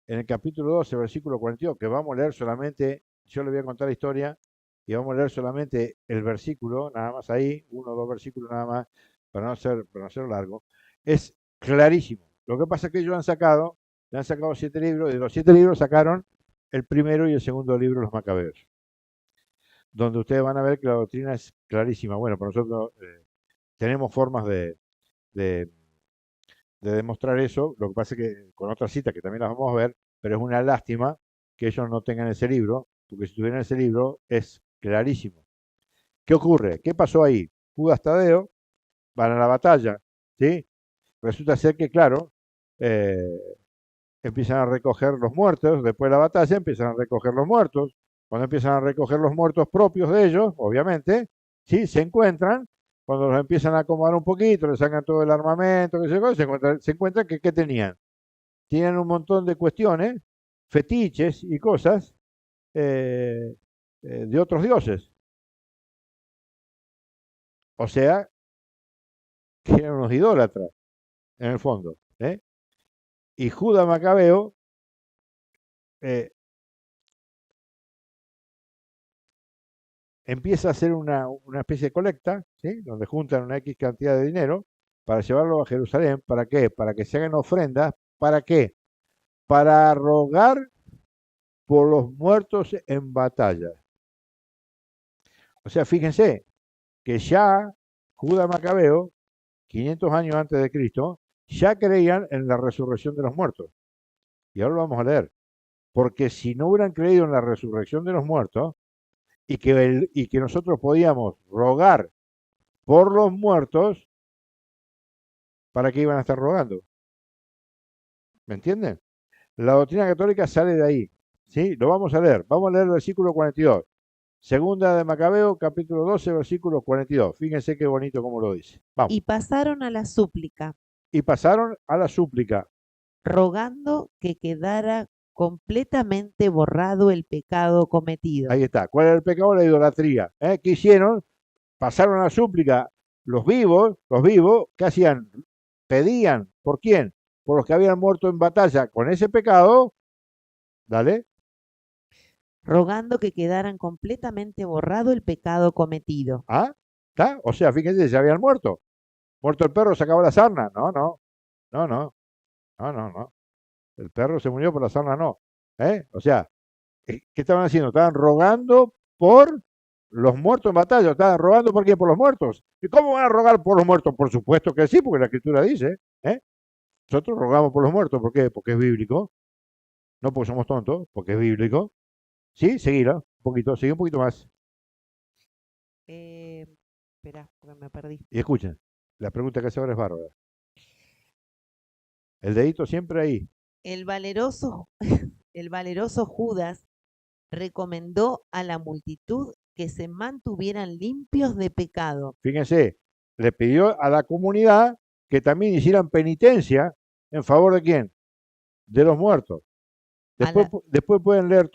en el capítulo 12, versículo 42, que vamos a leer solamente, yo le voy a contar la historia y vamos a leer solamente el versículo, nada más ahí, 1 o 2 versículos nada más, para no ser largo, es clarísimo. Lo que pasa es que ellos le han sacado 7 libros, y de los 7 libros sacaron el primero y el segundo libro, los Macabeos, donde ustedes van a ver que la doctrina es clarísima. Bueno, para nosotros tenemos formas de demostrar eso. Lo que pasa es que con otra cita que también las vamos a ver, pero es una lástima que ellos no tengan ese libro, porque si tuvieran ese libro es clarísimo. ¿Qué ocurre? ¿Qué pasó ahí? Judas Tadeo van a la batalla, ¿sí? Resulta ser que, claro, eh, empiezan a recoger los muertos, después de la batalla empiezan a recoger los muertos. Cuando empiezan a recoger los muertos propios de ellos, obviamente, ¿sí? Se encuentran, cuando los empiezan a acomodar un poquito, les sacan todo el armamento, se encuentran que ¿qué tenían? Tienen un montón de cuestiones, fetiches y cosas de otros dioses. O sea, que eran unos idólatras, en el fondo. Y Judas Macabeo eh, empieza a hacer una especie de colecta, ¿sí? Donde juntan una X cantidad de dinero para llevarlo a Jerusalén. ¿Para qué? Para que se hagan ofrendas. ¿Para qué? Para rogar por los muertos en batalla. O sea, fíjense que ya Judas Macabeo, 500 años antes de Cristo, ya creían en la resurrección de los muertos. Y ahora lo vamos a leer. Porque si no hubieran creído en la resurrección de los muertos y que nosotros podíamos rogar por los muertos, ¿para qué iban a estar rogando? ¿Me entienden? La doctrina católica sale de ahí. ¿Sí? Lo vamos a leer. Vamos a leer el versículo 42. Segunda de Macabeo, capítulo 12, versículo 42. Fíjense qué bonito como lo dice. Vamos. Y pasaron a la súplica, Y pasaron a la súplica. rogando que quedara completamente borrado el pecado cometido. Ahí está. ¿Cuál era el pecado? La idolatría. ¿Qué hicieron? Pasaron a la súplica. Los vivos, ¿qué hacían? Pedían. ¿Por quién? Por los que habían muerto en batalla con ese pecado. Dale. Rogando que quedaran completamente borrado el pecado cometido. ¿Ah? ¿Está? O sea, fíjense, se habían muerto. Muerto el perro, se acabó la sarna. No, no. No, no. No, no, no. El perro se murió por la sarna, no. O sea, ¿Qué estaban haciendo? Estaban rogando por los muertos en batalla. Estaban rogando por quién, por los muertos. ¿Y cómo van a rogar por los muertos? Por supuesto que sí, porque la Escritura dice, ¿eh? Nosotros rogamos por los muertos, ¿por qué? Porque es bíblico. No porque somos tontos, porque es bíblico. Sí, seguirá un poquito, sigue un poquito más. Espera, porque me perdí. Y escuchen, la pregunta que hace ahora es bárbara. El dedito siempre ahí. El valeroso, el valeroso Judas recomendó a la multitud que se mantuvieran limpios de pecado. Fíjense, le pidió a la comunidad que también hicieran penitencia en favor de quién, de los muertos. A Después, la- después pueden leer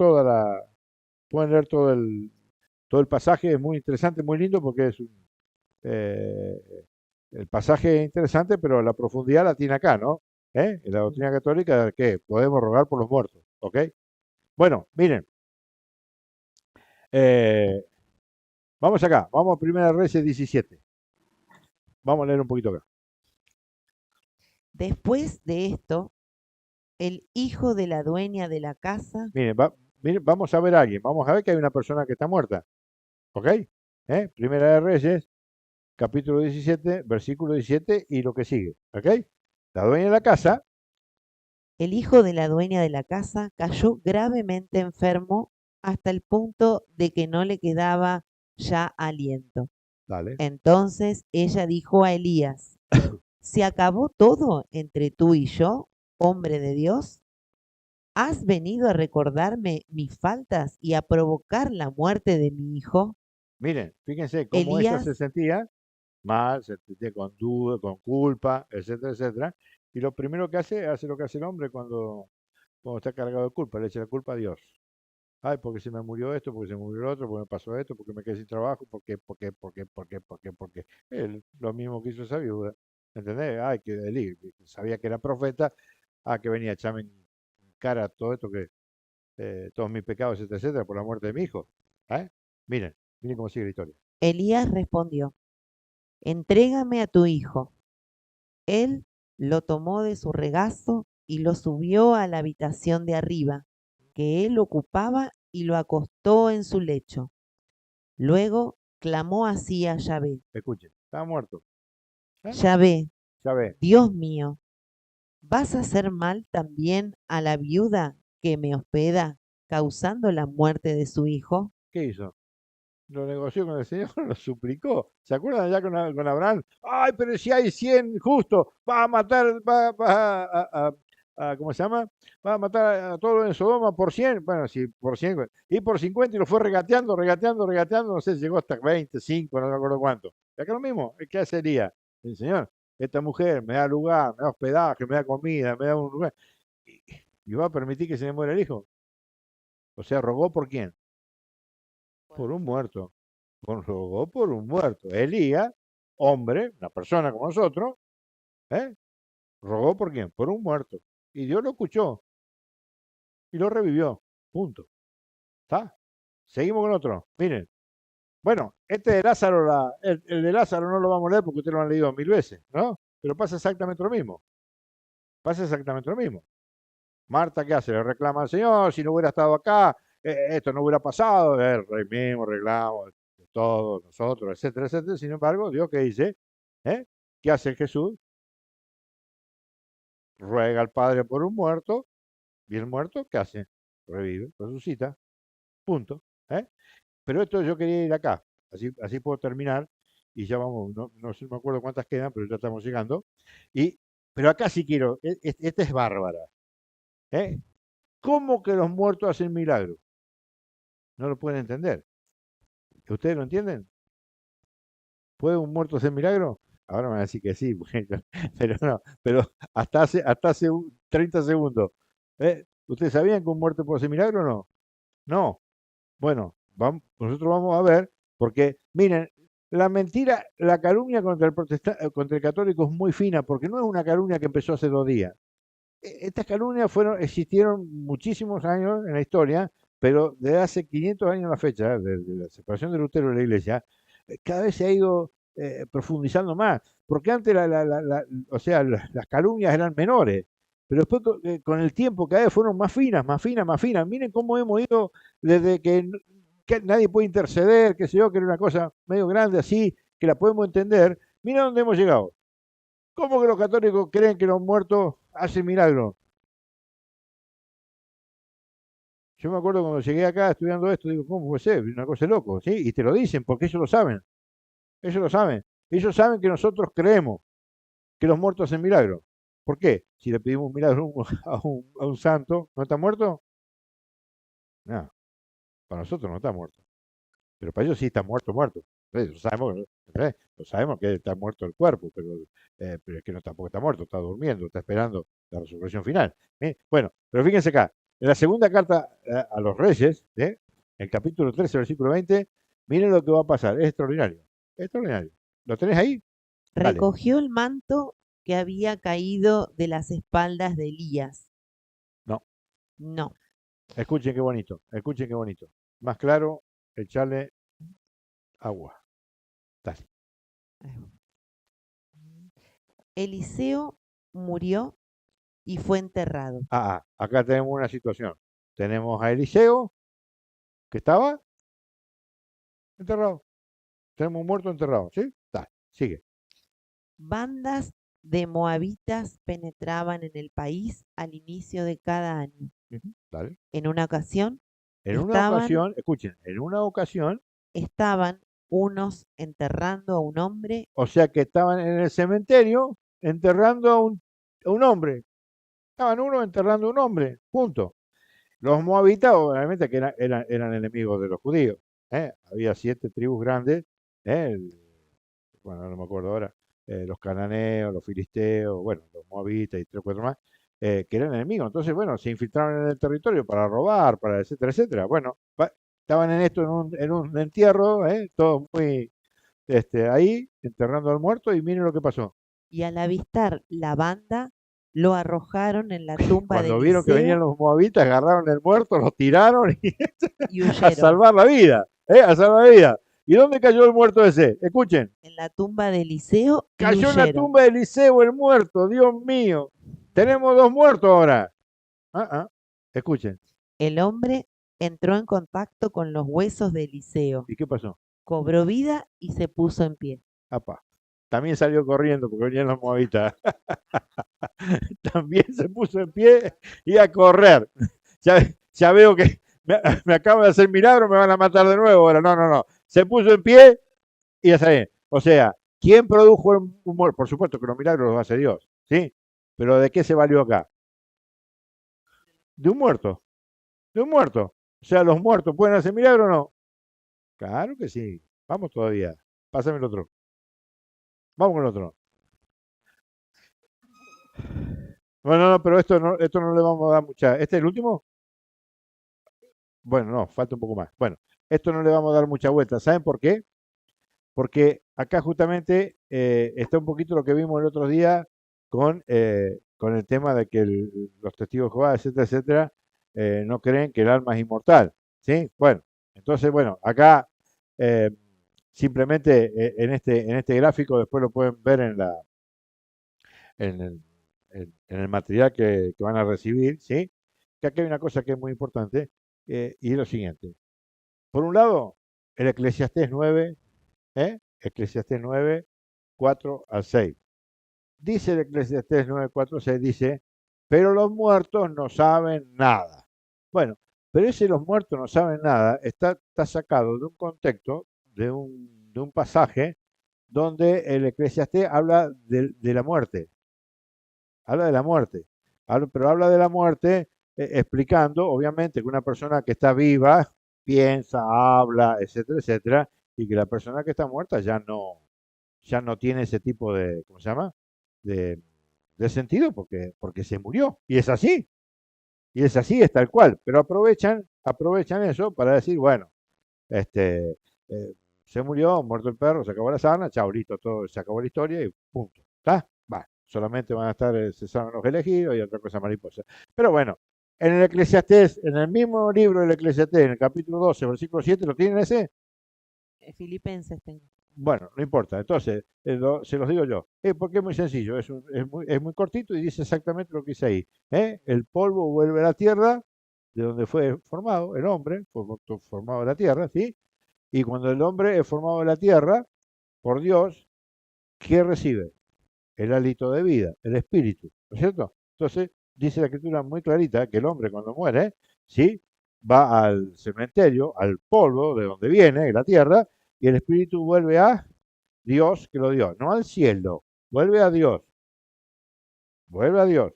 pueden leer todo el pasaje, es muy interesante, muy lindo porque eh, el pasaje es interesante, pero la profundidad la tiene acá, ¿no? En la doctrina católica que podemos rogar por los muertos, ¿ok? Bueno, miren, eh, vamos acá, vamos a Primera Reyes 17. Vamos a leer un poquito acá. Después de esto, el hijo de la dueña de la casa, Miren, vamos a ver a alguien, vamos a ver que hay una persona que está muerta, ¿ok? Primera de Reyes, capítulo 17, versículo 17 y lo que sigue, ¿ok? La dueña de la casa, el hijo de la dueña de la casa cayó gravemente enfermo hasta el punto de que no le quedaba ya aliento. dale, Entonces ella dijo a Elías, ¿se acabó todo entre tú y yo, hombre de Dios? ¿Has venido a recordarme mis faltas y a provocar la muerte de mi hijo? miren, fíjense cómo ella se Elías, sentía mal, se sentía con duda, con culpa, etcétera, etcétera. Y lo primero que hace lo que hace el hombre cuando está cargado de culpa, le echa la culpa a Dios. Ay, porque se me murió esto, porque se me murió lo otro, porque me pasó esto, porque me quedé sin trabajo, porque. Lo mismo que hizo esa viuda. ¿Entendés? Ay, que Elí, que sabía que era profeta, que venía a echarme en cara todo esto, todos mis pecados, etcétera, etcétera, por la muerte de mi hijo. ¿Eh? Miren, miren cómo sigue la historia. Elías respondió, entrégame a tu hijo. Él lo tomó de su regazo y lo subió a la habitación de arriba, que él ocupaba, y lo acostó en su lecho. Luego clamó así a Yahvé, Escuchen, estaba muerto. ¿Eh? Yahvé, Ya ve, Dios mío, ¿vas a hacer mal también a la viuda que me hospeda, causando la muerte de su hijo? ¿qué hizo? Lo negoció con el Señor, lo suplicó. ¿Se acuerdan allá con Abraham? Ay, pero si hay 100 justos, va a matar, va ¿cómo se llama? Va a matar a todos en Sodoma por 100. Bueno, sí, por 100. Y por 50 y lo fue regateando, regateando, regateando. No sé, llegó hasta 25, no me acuerdo cuánto. Y acá lo mismo, ¿qué hacería? El Señor, esta mujer me da lugar, me da hospedaje, me da comida, me da un lugar. Y, y va a permitir que se le muera el hijo. O sea, rogó por quién? Por un muerto. Rogó por un muerto. Elías, hombre, una persona como nosotros, ¿eh? Rogó por quién? Por un muerto. Y Dios lo escuchó y lo revivió. Punto. ¿Está? Seguimos con otro. Miren. Bueno, este de Lázaro, el de Lázaro no lo vamos a leer porque ustedes lo han leído 1000 veces, ¿no? Pero pasa exactamente lo mismo. Pasa exactamente lo mismo. Marta, ¿qué hace? Le reclama al Señor, si no hubiera estado acá, esto no hubiera pasado, el rey mismo, reclamo, todos nosotros, etcétera, etcétera. Sin embargo, Dios, ¿qué dice? ¿Eh? ¿Qué hace Jesús? Ruega al Padre por un muerto, y el muerto, ¿qué hace? Revive, resucita, punto. ¿Eh? Pero esto yo quería ir acá, así puedo terminar, y ya vamos, no sé, no me acuerdo cuántas quedan, pero ya estamos llegando. Pero acá sí quiero, esta es bárbara. ¿Eh? ¿Cómo que los muertos hacen milagros? No lo pueden entender. ¿Ustedes lo entienden? ¿Puede un muerto hacer milagro? Ahora me van a decir que sí, pero no, pero hasta hace 30 segundos. ¿Ustedes sabían que un muerto puede hacer milagro o no? No. Bueno, nosotros vamos a ver, porque miren, la mentira, la calumnia contra el católico es muy fina, porque no es una calumnia que empezó hace 2 días. Estas calumnias existieron muchísimos años en la historia, pero desde hace 500 años a la fecha, desde la separación de Lutero de la Iglesia, cada vez se ha ido profundizando más, porque antes o sea, las calumnias eran menores. pero después con el tiempo cada vez fueron más finas, más finas, más finas. Miren cómo hemos ido desde que nadie puede interceder, que sé yo, que era una cosa medio grande así, que la podemos entender. Mira dónde hemos llegado. ¿Cómo que los católicos creen que los muertos hacen milagros? Yo me acuerdo cuando llegué acá estudiando esto, digo, ¿cómo puede ser? Una cosa de loco, ¿sí? Y te lo dicen porque ellos lo saben. Ellos lo saben. Ellos saben que nosotros creemos que los muertos hacen milagros. ¿Por qué? Si le pedimos un milagro a un santo, ¿no está muerto? No, para nosotros no está muerto. Pero para ellos sí está muerto, muerto. Lo sabemos que está muerto el cuerpo, pero es que no tampoco está muerto, está durmiendo, está esperando la resurrección final. Bueno, pero fíjense acá, en la segunda carta a los reyes, el capítulo 13, versículo 20, miren lo que va a pasar, es extraordinario, extraordinario. ¿Lo tenés ahí? Dale. Recogió el manto que había caído de las espaldas de Elías. No, No. escuchen qué bonito, escuchen qué bonito. Más claro, echarle agua. Dale. Eliseo murió y fue enterrado. Acá tenemos una situación. Tenemos a Eliseo, que estaba enterrado. Tenemos un muerto enterrado, ¿sí? Dale, sigue. Bandas de moabitas penetraban en el país al inicio de cada año. Dale. En una ocasión En una estaban, ocasión, escuchen, en una ocasión, estaban unos enterrando a un hombre o sea que estaban en el cementerio enterrando a un hombre. Estaban uno enterrando a un hombre, punto. Los moabitas, obviamente, que eran enemigos de los judíos. Había 7 tribus grandes, bueno, no me acuerdo ahora, los cananeos, los filisteos, bueno, los moabitas y 3 o 4 más, que eran enemigos. Entonces, bueno, se infiltraron en el territorio para robar, para etcétera, etcétera. Bueno, estaban en esto, en un entierro, todos muy ahí, enterrando al muerto, y miren lo que pasó. y al avistar la banda lo arrojaron en la tumba de Cuando vieron que venían Eliseo los moabitas, agarraron el muerto, lo tiraron y a huyeron. salvar la vida, a salvar la vida. ¿Y dónde cayó el muerto ese? Escuchen. En la tumba de Eliseo y Cayó en la huyeron. tumba de Eliseo el muerto, Dios mío. Tenemos 2 muertos ahora. Escuchen. El hombre entró en contacto con los huesos de Eliseo, ¿Y qué pasó? cobró vida y se puso en pie. Apa. También salió corriendo porque venían los moabitas. También se puso en pie y a correr. Ya veo que me acabo de hacer milagro, me van a matar de nuevo. Ahora, no. Se puso en pie y ya saben. O sea, ¿quién produjo un muerto? Por supuesto que los milagros los hace Dios, ¿sí? Pero ¿de qué se valió acá? De un muerto. De un muerto. O sea, ¿los muertos pueden hacer milagros o no? Claro que sí. Vamos todavía. Pásame el otro. Vamos con el otro. Bueno, no, pero esto no le vamos a dar mucha. ¿Este es el último? Bueno, no, falta un poco más. Bueno, esto no le vamos a dar mucha vuelta. ¿Saben por qué? Porque acá justamente está un poquito lo que vimos el otro día con el tema de que los testigos de Jehová, etcétera, etcétera, no creen que el alma es inmortal. ¿Sí? Bueno, entonces, bueno, acá eh, simplemente en este gráfico, después lo pueden ver en el, en el material que van a recibir, ¿sí? Que aquí hay una cosa que es muy importante y es lo siguiente. Por un lado, el Eclesiastés 9, Eclesiastés 9, 4 al 6. Dice el Eclesiastés 9, 4 al 6, dice, pero los muertos no saben nada. Bueno, pero ese los muertos no saben nada está sacado de un contexto, de un pasaje, donde el Eclesiastés habla de la muerte. Habla de la muerte. Pero habla de la muerte explicando, obviamente, que una persona que está viva piensa, habla, etcétera, etcétera, y que la persona que está muerta ya no tiene ese tipo de, ¿cómo se llama? De sentido porque se murió. Y es así. Y es así, es tal cual. Pero aprovechan eso para decir, bueno, se murió, muerto el perro, se acabó la sábana, chao, listo, todo, se acabó la historia y punto. ¿Está? Va. Solamente van a estar cesaron los elegidos y otra cosa mariposa. Pero bueno, en el Eclesiastés, en el mismo libro del Eclesiastés, en el capítulo 12, versículo 7, ¿lo tienen ese? Filipenses tengo. Bueno, no importa. Entonces, se los digo yo. Porque es muy sencillo, es muy cortito y dice exactamente lo que dice ahí. El polvo vuelve a la tierra, de donde fue formado el hombre, fue formado de la tierra, ¿sí? Y cuando el hombre es formado de la tierra, por Dios, ¿qué recibe? El hálito de vida, el espíritu, ¿no es cierto? Entonces, dice la escritura muy clarita que el hombre cuando muere, ¿sí? Va al cementerio, al polvo de donde viene, de la tierra, y el espíritu vuelve a Dios que lo dio, no al cielo, vuelve a Dios, vuelve a Dios,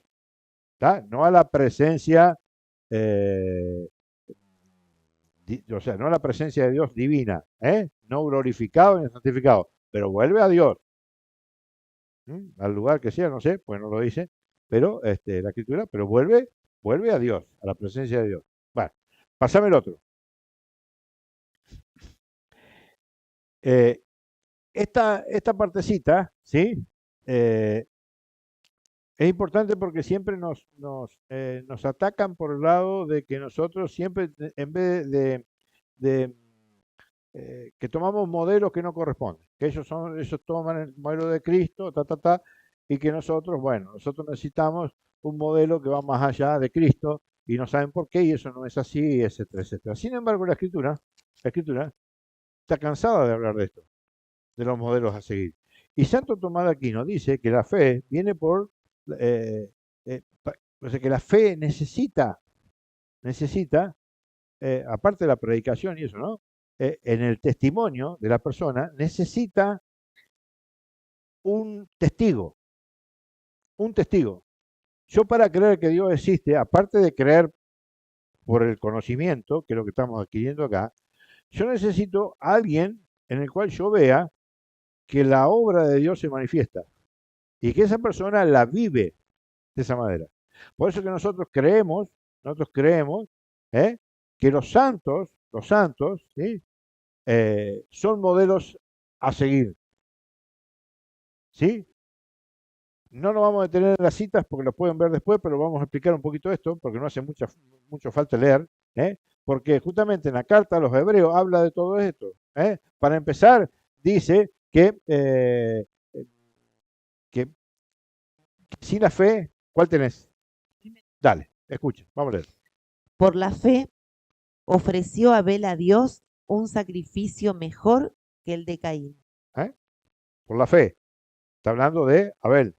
¿tá? No a la presencia, eh, o sea, no a la presencia de Dios divina, no glorificado ni santificado, pero vuelve a Dios, al lugar que sea, no sé, pues no lo dice, pero la escritura, pero vuelve a Dios, a la presencia de Dios. Bueno, pasame el otro. Eh, esta partecita, ¿sí? Eh, es importante porque siempre nos atacan por el lado de que nosotros siempre, en vez de, que tomamos modelos que no corresponden, que ellos toman el modelo de Cristo, y que nosotros, bueno, nosotros necesitamos un modelo que va más allá de Cristo y no saben por qué y eso no es así, etcétera, etcétera. Sin embargo, la escritura está cansada de hablar de esto, de los modelos a seguir. Y Santo Tomás de Aquino dice que la fe viene por, eh, o sea, que la fe necesita, aparte de la predicación y eso, ¿no? En el testimonio de la persona, necesita un testigo, un testigo. Yo para creer que Dios existe, aparte de creer por el conocimiento, que es lo que estamos adquiriendo acá, yo necesito a alguien en el cual yo vea que la obra de Dios se manifiesta y que esa persona la vive de esa manera. Por eso que nosotros creemos que los santos, ¿sí? Son modelos a seguir, ¿sí? No nos vamos a detener en las citas porque lo pueden ver después, pero vamos a explicar un poquito esto porque no hace mucho falta leer, porque justamente en la carta a los hebreos habla de todo esto. Para empezar, dice que sin la fe, ¿cuál tenés? Dale, escucha, vamos a leer. Por la fe ofreció Abel a Dios un sacrificio mejor que el de Caín. Por la fe. Está hablando de Abel.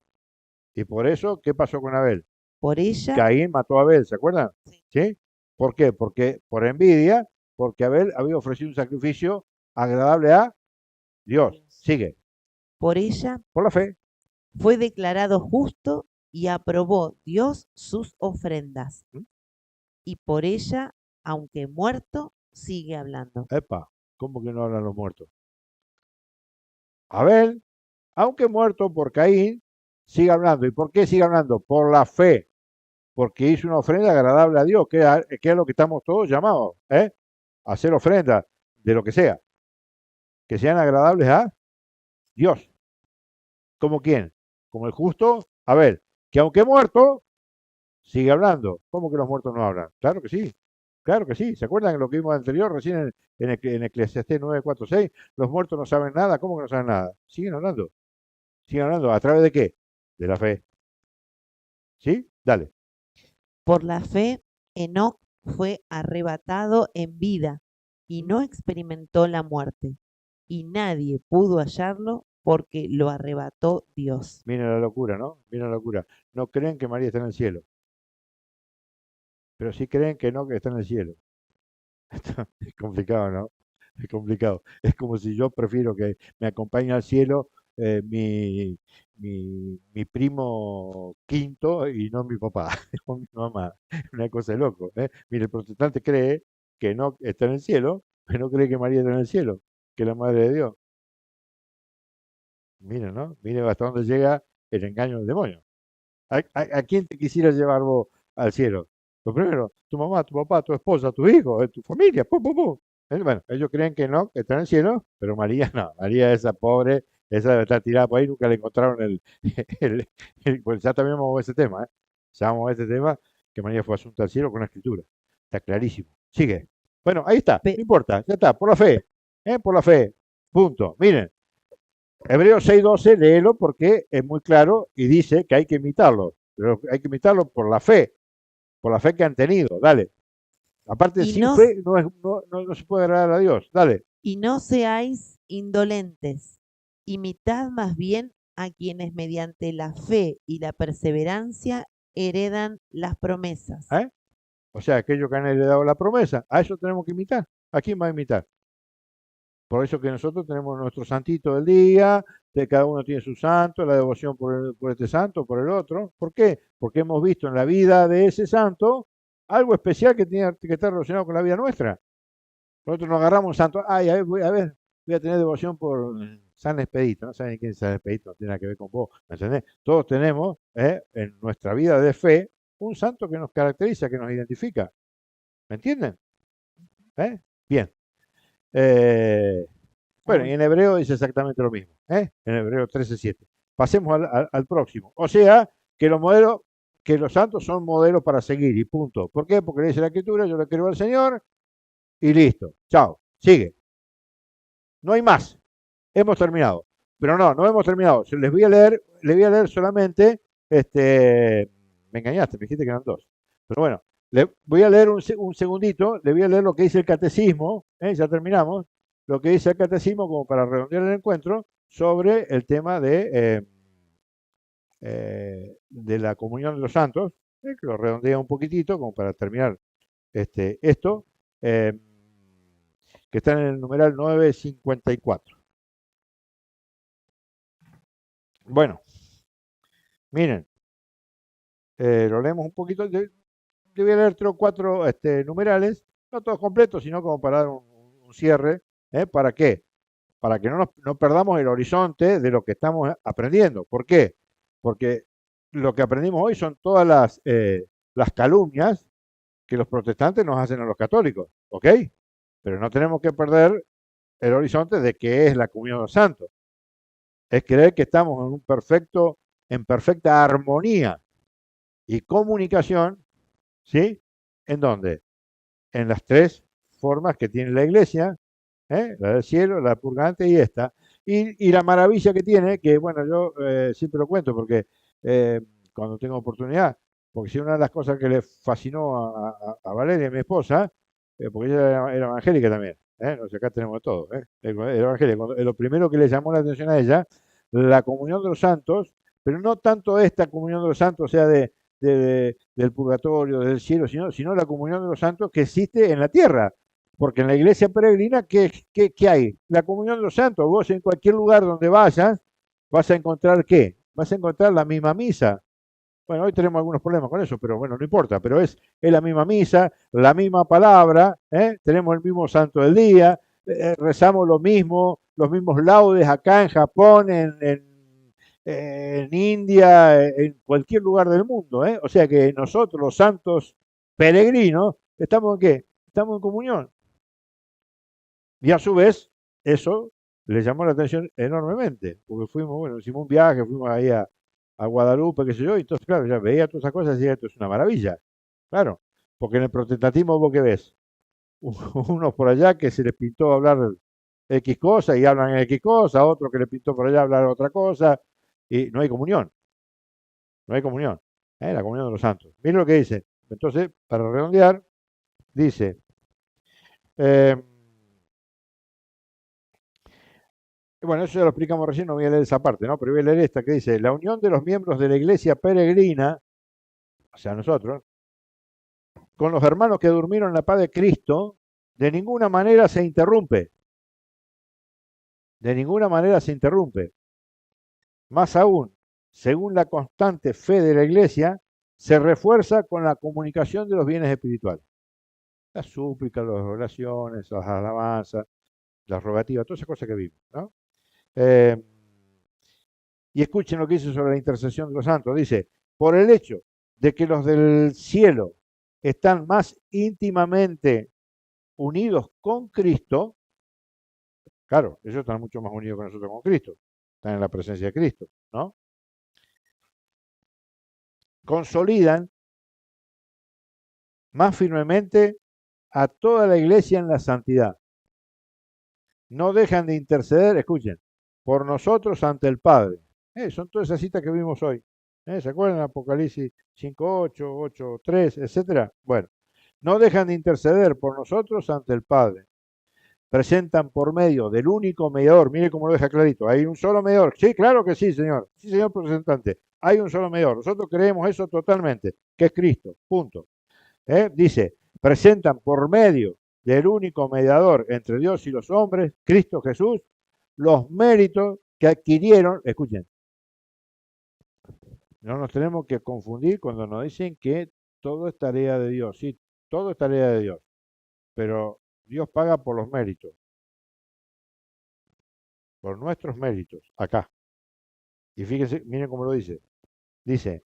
Y por eso, ¿qué pasó con Abel? Por ella, Caín mató a Abel, ¿se acuerdan? sí, ¿Sí? ¿Por qué? Porque por envidia, porque Abel había ofrecido un sacrificio agradable a Dios. Sigue. por ella Por la fe. fue declarado justo y aprobó Dios sus ofrendas. ¿Mm? Y por ella, aunque muerto, sigue hablando. Epa, ¿cómo que no hablan los muertos? Abel, aunque muerto por Caín, sigue hablando. ¿Y por qué sigue hablando? Por la fe. Porque hizo una ofrenda agradable a Dios, que es lo que estamos todos llamados, a hacer ofrendas de lo que sea, que sean agradables a Dios. ¿Como quién? Como el justo Abel, que aunque muerto, sigue hablando. ¿Cómo que los muertos no hablan? Claro que sí, claro que sí. ¿Se acuerdan de lo que vimos anterior, recién en Eclesiastés 9:4-6? Los muertos no saben nada, ¿cómo que no saben nada? Siguen hablando. Siguen hablando. ¿A través de qué? De la fe. ¿Sí? Dale. Por la fe, Enoc fue arrebatado en vida y no experimentó la muerte, y nadie pudo hallarlo porque lo arrebató Dios. Miren la locura, ¿no? Miren la locura. No creen que María está en el cielo, pero sí creen que no, que está en el cielo. Esto es complicado, ¿no? Es complicado. Es como si yo prefiero que me acompañe al cielo mi primo quinto y no mi papá o mi mamá. Una cosa de loco, ¿eh? Mire, el protestante cree que no está en el cielo, pero no cree que María está en el cielo, que es la madre de Dios. Miren, ¿no? Miren hasta dónde llega el engaño del demonio. ¿A quién te quisiera llevar vos al cielo? Lo primero, tu mamá, tu papá, tu esposa, tu hijo, tu familia, pum, pum, pum. Bueno, ellos creen que no, que está en el cielo, pero María no. María, esa pobre, esa está tirada por ahí, nunca le encontraron pues ya también vamos a ver ese tema, ¿eh? Ya vamos a ver ese tema, que María fue asunta al cielo con la escritura. Está clarísimo. Sigue. Bueno, ahí está, no Pe- importa, ya está, por la fe, por la fe. Punto. Miren, Hebreos 6:12, léelo porque es muy claro y dice que hay que imitarlo. Pero hay que imitarlo por la fe que han tenido. Dale. Aparte, Y sin no, fe no se puede agradar a Dios. Dale. y no seáis indolentes, imitad más bien a quienes mediante la fe y la perseverancia heredan las promesas. ¿Eh? O sea, aquellos que han heredado la promesa, a eso tenemos que imitar. ¿A quién va a imitar? Por eso que nosotros tenemos nuestro santito del día, de cada uno tiene su santo, la devoción por este santo, por el otro. ¿Por qué? Porque hemos visto en la vida de ese santo algo especial que tiene que estar relacionado con la vida nuestra. Nosotros nos agarramos un santo, ay, voy a tener devoción por San Expedito. No saben quién es San Expedito, no tiene nada que ver con vos, ¿me entendés? Todos tenemos en nuestra vida de fe un santo que nos caracteriza, que nos identifica. ¿Me entienden? ¿Eh? Bien. Bueno, y en hebreo dice exactamente lo mismo, en Hebreo 13:7. Pasemos al próximo. O sea, que los modelos, que los santos son modelos para seguir y punto. ¿Por qué? Porque le dice la Escritura, yo le creo al Señor y listo. Chao, sigue. No hay más. Hemos terminado. Pero no hemos terminado. Les voy a leer solamente, me engañaste, me dijiste que eran dos. Pero bueno, le voy a leer un segundito, le voy a leer lo que dice el catecismo, ya terminamos, lo que dice el catecismo como para redondear el encuentro sobre el tema de la comunión de los santos, que lo redondea un poquitito como para terminar esto, que está en el numeral 954. Bueno, miren, lo leemos un poquito. Yo voy a leer 3 o 4 numerales, no todos completos, sino como para dar un cierre. ¿Para qué? Para que no perdamos el horizonte de lo que estamos aprendiendo. ¿Por qué? Porque lo que aprendimos hoy son todas las calumnias que los protestantes nos hacen a los católicos, ¿ok? Pero no tenemos que perder el horizonte de qué es la comunión de los santos. Es creer que estamos en perfecta armonía y comunicación, ¿sí? ¿En dónde? En las 3 formas que tiene la iglesia, la del cielo, la purgante y esta. Y la maravilla que tiene, que bueno, yo siempre lo cuento porque cuando tengo oportunidad, porque si una de las cosas que le fascinó a Valeria, mi esposa, porque ella era evangélica también, no sé, acá tenemos de todo, era evangélica, lo primero que le llamó la atención a ella, la comunión de los santos, pero no tanto esta comunión de los santos, o sea, del purgatorio, del cielo, sino la comunión de los santos que existe en la tierra. Porque en la iglesia peregrina, ¿qué hay? La comunión de los santos. Vos en cualquier lugar donde vayas, vas a encontrar ¿qué? Vas a encontrar la misma misa. Bueno, hoy tenemos algunos problemas con eso, pero bueno, no importa. Pero es la misma misa, la misma palabra, tenemos el mismo santo del día, rezamos lo mismo, los mismos laudes acá en Japón, en India, en cualquier lugar del mundo. O sea que nosotros, los santos peregrinos, ¿estamos en qué? Estamos en comunión. Y a su vez, eso le llamó la atención enormemente, porque bueno, hicimos un viaje, fuimos ahí a Guadalupe, qué sé yo, y entonces, claro, ya veía todas esas cosas y decía, esto es una maravilla. Claro, porque en el protestantismo, ¿vos qué ves? Unos por allá que se les pintó hablar X cosa y hablan X cosa, otro que le pintó por allá hablar otra cosa, y no hay comunión, no hay comunión, la comunión de los santos. Miren lo que dice. Entonces, para redondear, dice, eh, bueno, eso ya lo explicamos recién, no voy a leer esa parte, ¿no? Pero voy a leer esta que dice, la unión de los miembros de la iglesia peregrina, o sea, nosotros, con los hermanos que durmieron en la paz de Cristo, de ninguna manera se interrumpe. De ninguna manera se interrumpe. Más aún, según la constante fe de la iglesia, se refuerza con la comunicación de los bienes espirituales. Las súplicas, las oraciones, las alabanzas, las rogativas, todas esas cosas que vimos, ¿no? Y escuchen lo que dice sobre la intercesión de los santos. Dice, por el hecho de que los del cielo están más íntimamente unidos con Cristo, claro, ellos están mucho más unidos con nosotros con Cristo, están en la presencia de Cristo, ¿no? Consolidan más firmemente a toda la iglesia en la santidad. No dejan de interceder, escuchen, por nosotros ante el Padre. Son todas esas citas que vimos hoy. ¿Se acuerdan? Apocalipsis 5:8, 8:3, etcétera. Bueno, no dejan de interceder por nosotros ante el Padre. Presentan por medio del único mediador, mire cómo lo deja clarito, hay un solo mediador. Sí, claro que sí, señor. Sí, señor representante. Hay un solo mediador. Nosotros creemos eso totalmente, que es Cristo. Punto. Dice, presentan por medio del único mediador entre Dios y los hombres, Cristo Jesús, los méritos que adquirieron. Escuchen, no nos tenemos que confundir cuando nos dicen que todo es tarea de Dios. Sí, todo es tarea de Dios, pero Dios paga por los méritos, por nuestros méritos, acá. Y fíjense, miren cómo lo dice. Dice,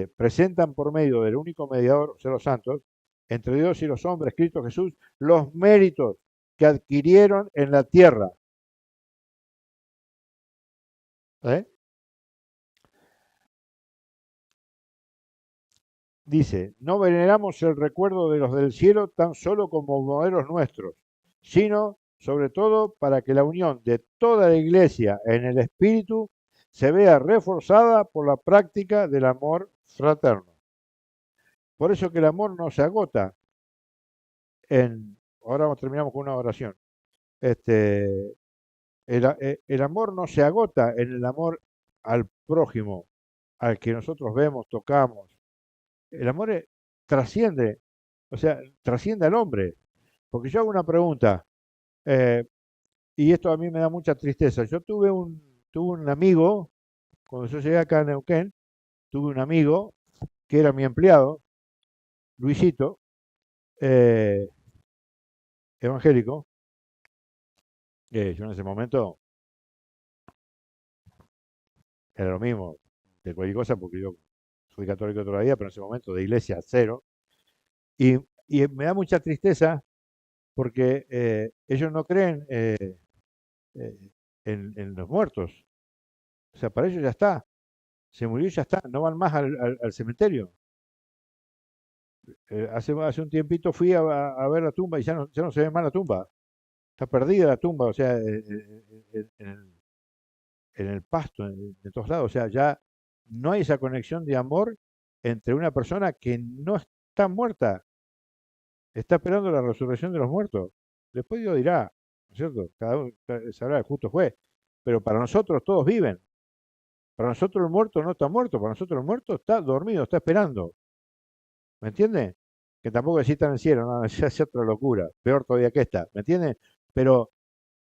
presentan por medio del único mediador, o sea, los santos, entre Dios y los hombres, Cristo Jesús, los méritos que adquirieron en la tierra. Dice, no veneramos el recuerdo de los del cielo tan solo como modelos nuestros, sino sobre todo para que la unión de toda la iglesia en el Espíritu se vea reforzada por la práctica del amor fraterno. Por eso que el amor no se agota ahora terminamos con una oración. El amor no se agota en el amor al prójimo, al que nosotros vemos, tocamos. El amor trasciende, o sea, trasciende al hombre. Porque yo hago una pregunta, y esto a mí me da mucha tristeza. Yo tuve un amigo, cuando yo llegué acá a Neuquén, tuve un amigo que era mi empleado, Luisito, evangélico. Yo en ese momento era lo mismo de cualquier cosa, porque yo soy católico todavía, pero en ese momento de iglesia cero. Y me da mucha tristeza porque ellos no creen en los muertos. O sea, para ellos ya está. Se murió y ya está. No van más al cementerio. Hace un tiempito fui a ver la tumba y ya no se ve más la tumba. Está perdida la tumba, o sea, en el pasto, de todos lados. O sea, ya no hay esa conexión de amor entre una persona que no está muerta, está esperando la resurrección de los muertos. Después Dios dirá, ¿no es cierto? Cada uno sabrá, el justo fue. Pero para nosotros todos viven. Para nosotros el muerto no está muerto, para nosotros el muerto está dormido, está esperando. ¿Me entiende? Que tampoco exista en el cielo, no, es otra locura, peor todavía que esta, ¿me entiende? Pero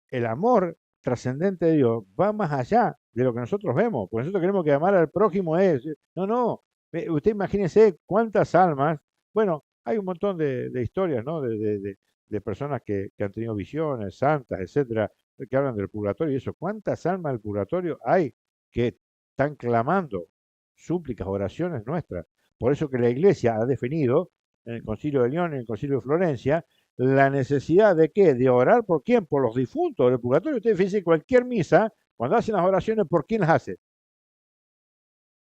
el amor trascendente de Dios va más allá de lo que nosotros vemos, porque nosotros queremos que amar al prójimo es, no, usted imagínese cuántas almas, bueno, hay un montón de historias, ¿no? De personas que han tenido visiones, santas, etcétera, que hablan del purgatorio y eso, cuántas almas del purgatorio hay que están clamando súplicas, oraciones nuestras. Por eso que la Iglesia ha definido en el Concilio de León, en el Concilio de Florencia, la necesidad de qué, de orar por quién, por los difuntos del purgatorio. Ustedes fíjense, cualquier misa, cuando hacen las oraciones, ¿por quién las hace?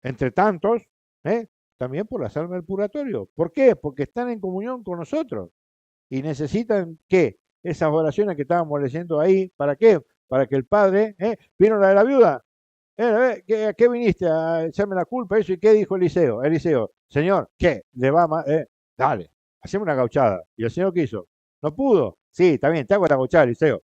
Entre tantos, también por las almas del purgatorio. ¿Por qué? Porque están en comunión con nosotros y necesitan ¿qué? Esas oraciones que estábamos leyendo ahí, ¿para qué? Para que el Padre, ¿vieron la de la viuda? ¿A qué viniste a echarme la culpa? Eso, ¿y qué dijo Eliseo? Eliseo, Señor, ¿qué? Le va dale, hacemos una gauchada. ¿Y el Señor qué hizo? ¿No pudo? Sí, está bien, te hago la gauchada, Eliseo.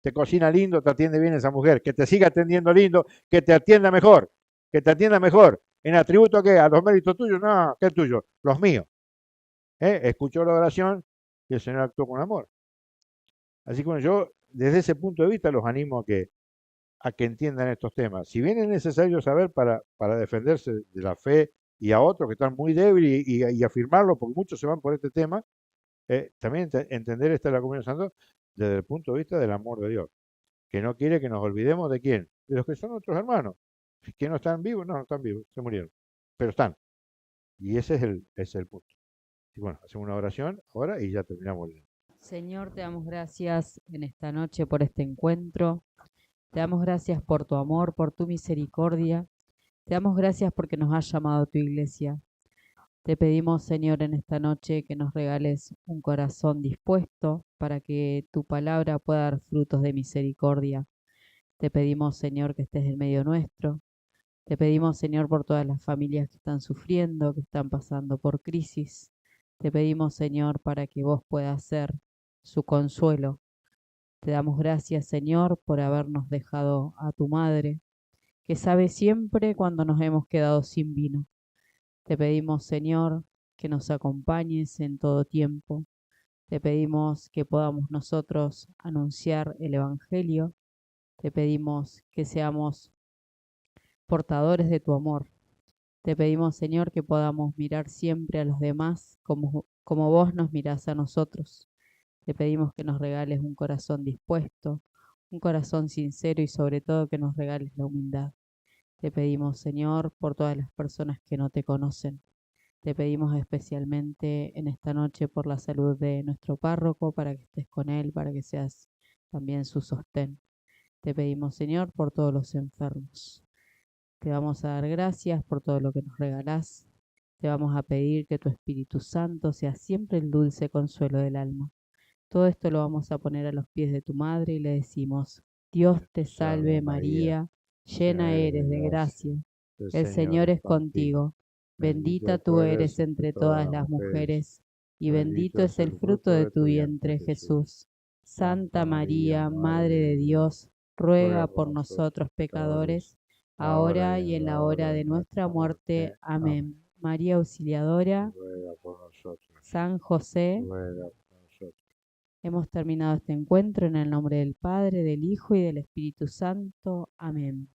Te cocina lindo, te atiende bien esa mujer, que te siga atendiendo lindo, que te atienda mejor, que te atienda mejor. ¿En atributo a qué? ¿A los méritos tuyos? No, ¿qué tuyo? Los míos. Escuchó la oración y el Señor actuó con amor. Así que bueno, yo desde ese punto de vista los animo a que entiendan estos temas. Si bien es necesario saber para defenderse de la fe y a otros que están muy débiles y afirmarlo, porque muchos se van por este tema, también entender esta de la comunión santo desde el punto de vista del amor de Dios, que no quiere que nos olvidemos de quién, de los que son nuestros hermanos, que no están vivos, no están vivos, se murieron, pero están. Y ese es el punto. Y bueno, hacemos una oración ahora y ya terminamos. Señor, te damos gracias en esta noche por este encuentro. Te damos gracias por tu amor, por tu misericordia. Te damos gracias porque nos has llamado a tu iglesia. Te pedimos, Señor, en esta noche que nos regales un corazón dispuesto para que tu palabra pueda dar frutos de misericordia. Te pedimos, Señor, que estés en medio nuestro. Te pedimos, Señor, por todas las familias que están sufriendo, que están pasando por crisis. Te pedimos, Señor, para que vos puedas ser su consuelo. Te damos gracias, Señor, por habernos dejado a tu madre, que sabe siempre cuando nos hemos quedado sin vino. Te pedimos, Señor, que nos acompañes en todo tiempo. Te pedimos que podamos nosotros anunciar el Evangelio. Te pedimos que seamos portadores de tu amor. Te pedimos, Señor, que podamos mirar siempre a los demás como vos nos mirás a nosotros. Te pedimos que nos regales un corazón dispuesto, un corazón sincero y sobre todo que nos regales la humildad. Te pedimos, Señor, por todas las personas que no te conocen. Te pedimos especialmente en esta noche por la salud de nuestro párroco, para que estés con él, para que seas también su sostén. Te pedimos, Señor, por todos los enfermos. Te vamos a dar gracias por todo lo que nos regalás. Te vamos a pedir que tu Espíritu Santo sea siempre el dulce consuelo del alma. Todo esto lo vamos a poner a los pies de tu madre y le decimos: Dios te salve María, llena eres de gracia. El Señor es contigo. Bendita tú eres entre todas las mujeres, y bendito es el fruto de tu vientre, Jesús. Santa María, Madre de Dios, ruega por nosotros pecadores, ahora y en la hora de nuestra muerte. Amén. María Auxiliadora, Ruega por nosotros, San José. ruega por nosotros. Hemos terminado este encuentro en el nombre del Padre, del Hijo y del Espíritu Santo. Amén.